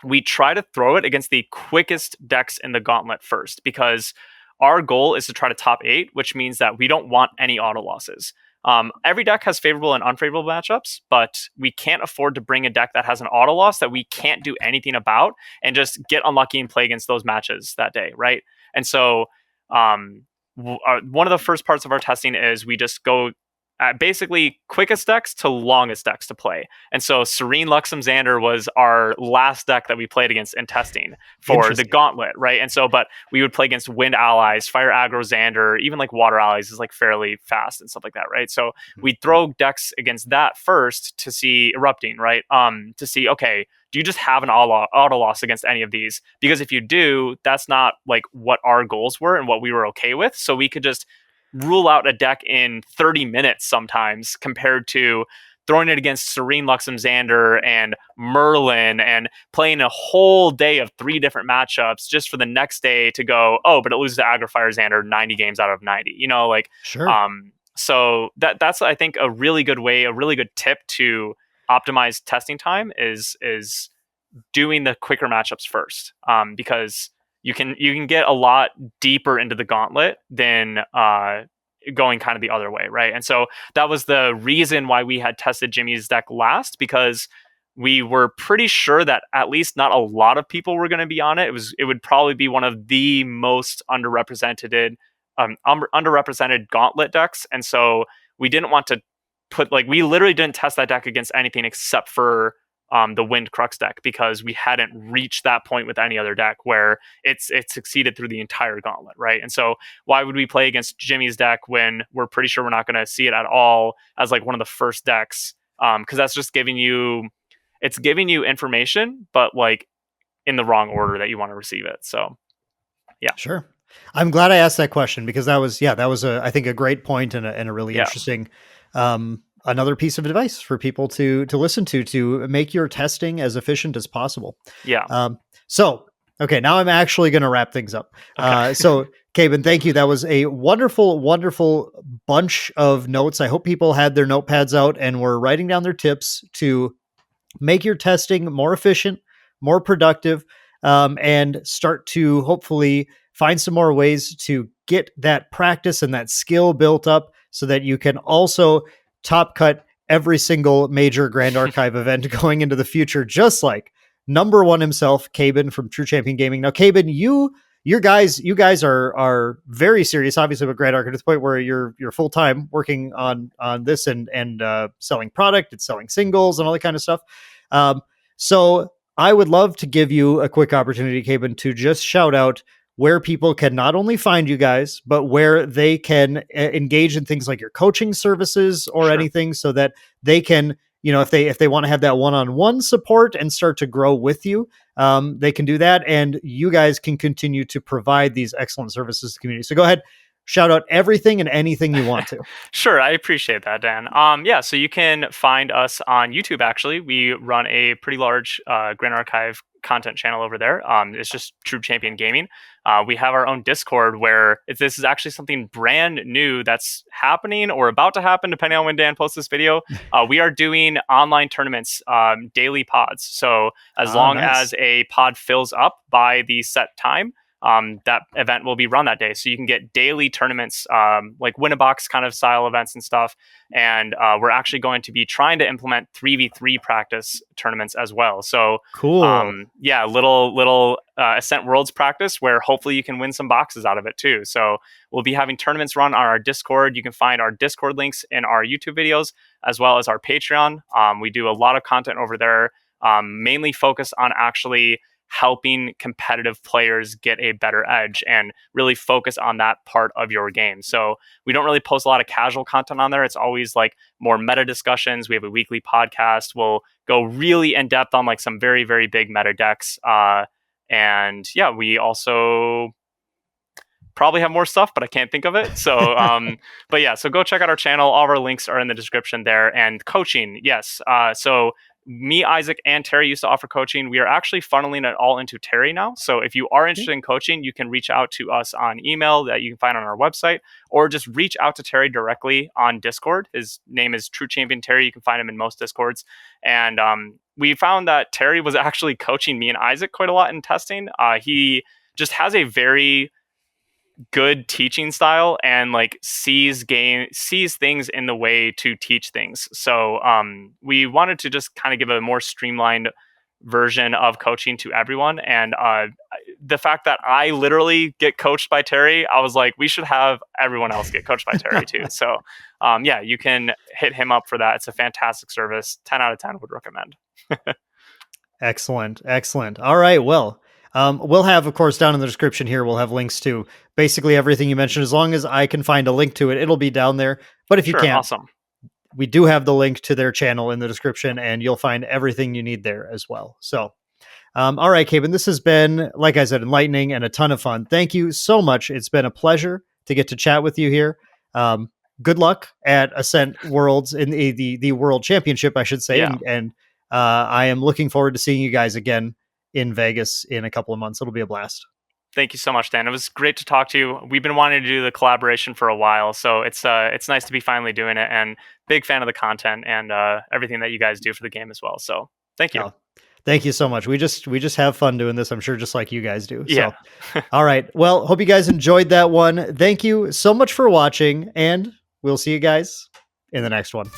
we try to throw it against the quickest decks in the gauntlet first, because our goal is to try to top 8, which means that we don't want any auto losses. Every deck has favorable and unfavorable matchups, but we can't afford to bring a deck that has an auto loss that we can't do anything about and just get unlucky and play against those matches that day, right? And so one of the first parts of our testing is we just go at basically quickest decks to longest decks to play. And so Serene Luxem Xander was our last deck that we played against in testing for the Gauntlet, right? And so, but we would play against Wind Allies, Fire Aggro Xander, even like Water Allies is like fairly fast and stuff like that, right? So we'd throw decks against that first to see Erupting, right? To see, okay, do you just have an auto loss against any of these? Because if you do, that's not like what our goals were and what we were okay with. So we could just rule out a deck in 30 minutes sometimes, compared to throwing it against Serene Luxem Xander and Merlin and playing a whole day of 3 different matchups just for the next day to go, oh, but it loses to Agrifire Xander 90 games out of 90. Sure. So that's, I think, a really good way, a really good tip to optimize testing time is doing the quicker matchups first, because you can get a lot deeper into the gauntlet than going kind of the other way, right? And so that was the reason why we had tested Jimmy's deck last, because we were pretty sure that at least not a lot of people were going to be on it. It would probably be one of the most underrepresented gauntlet decks, and so we didn't want to we literally didn't test that deck against anything except for the Wind Crux deck, because we hadn't reached that point with any other deck where it succeeded through the entire gauntlet, right? And so why would we play against Jimmy's deck when we're pretty sure we're not going to see it at all as like one of the first decks? Because that's just giving you information, but like in the wrong order that you want to receive it. So yeah. Sure. I'm glad I asked that question, because that was I think a great point and a really interesting another piece of advice for people to listen to make your testing as efficient as possible. Yeah. So, okay, now I'm actually going to wrap things up. Okay. So, Caban, thank you. That was a wonderful, wonderful bunch of notes. I hope people had their notepads out and were writing down their tips to make your testing more efficient, more productive, and start to hopefully find some more ways to get that practice and that skill built up so that you can also top cut every single major Grand Archive event going into the future, just like number one himself, Caban from True Champion Gaming. Now, Caban, you guys are very serious, obviously, with Grand Archive, to the point where you're full time working on this and selling product and selling singles and all that kind of stuff. So I would love to give you a quick opportunity, Caban, to just shout out where people can not only find you guys, but where they can engage in things like your coaching services or anything, so that they can, if they want to have that one-on-one support and start to grow with you, they can do that. And you guys can continue to provide these excellent services to the community. So go ahead, shout out everything and anything you want to. Sure. I appreciate that, Dan. So you can find us on YouTube. Actually, we run a pretty large Grand Archive content channel over there. It's just True Champion Gaming. We have our own Discord where this is actually something brand new that's happening or about to happen, depending on when Dan posts this video. We are doing online tournaments, daily pods. So as long as a pod fills up by the set time, that event will be run that day. So you can get daily tournaments, like win-a-box kind of style events and stuff. And we're actually going to be trying to implement 3v3 practice tournaments as well. So cool. Little Ascent Worlds practice where hopefully you can win some boxes out of it too. So we'll be having tournaments run on our Discord. You can find our Discord links in our YouTube videos, as well as our Patreon. We do a lot of content over there, mainly focused on actually helping competitive players get a better edge and really focus on that part of your game. So we don't really post a lot of casual content on there. It's always like more meta discussions. We have a weekly podcast. We'll go really in depth on like some very, very big meta decks. And yeah, we also probably have more stuff, but I can't think of it. So, but yeah, so go check out our channel. All of our links are in the description there. And coaching, yes. So me, Isaac, and Terry used to offer coaching. We are actually funneling it all into Terry now. So if you are interested in coaching, you can reach out to us on email that you can find on our website, or just reach out to Terry directly on Discord. His name is True Champion Terry. You can find him in most Discords. And we found that Terry was actually coaching me and Isaac quite a lot in testing. He just has a very good teaching style and like sees things in the way to teach things. So we wanted to just kind of give a more streamlined version of coaching to everyone. And the fact that I literally get coached by Terry, I was like, we should have everyone else get coached by Terry too. So yeah, you can hit him up for that. It's a fantastic service. 10 out of 10 would recommend. Excellent. All right. Well, we'll have, of course, down in the description here, we'll have links to basically everything you mentioned. As long as I can find a link to it, it'll be down there. But if you can't, awesome. We do have the link to their channel in the description, and you'll find everything you need there as well. So, all right, Caban, this has been, like I said, enlightening and a ton of fun. Thank you so much. It's been a pleasure to get to chat with you here. Good luck at Ascent Worlds in the World Championship, I should say. Yeah. And I am looking forward to seeing you guys again in Vegas in a couple of months. It'll be a blast. Thank you so much, Dan. It was great to talk to you. We've been wanting to do the collaboration for a while, so it's nice to be finally doing it, and big fan of the content and everything that you guys do for the game as well. So thank you. Oh, thank you so much. We just have fun doing this, I'm sure, just like you guys do. Yeah. So, all right. Well, hope you guys enjoyed that one. Thank you so much for watching, and we'll see you guys in the next one.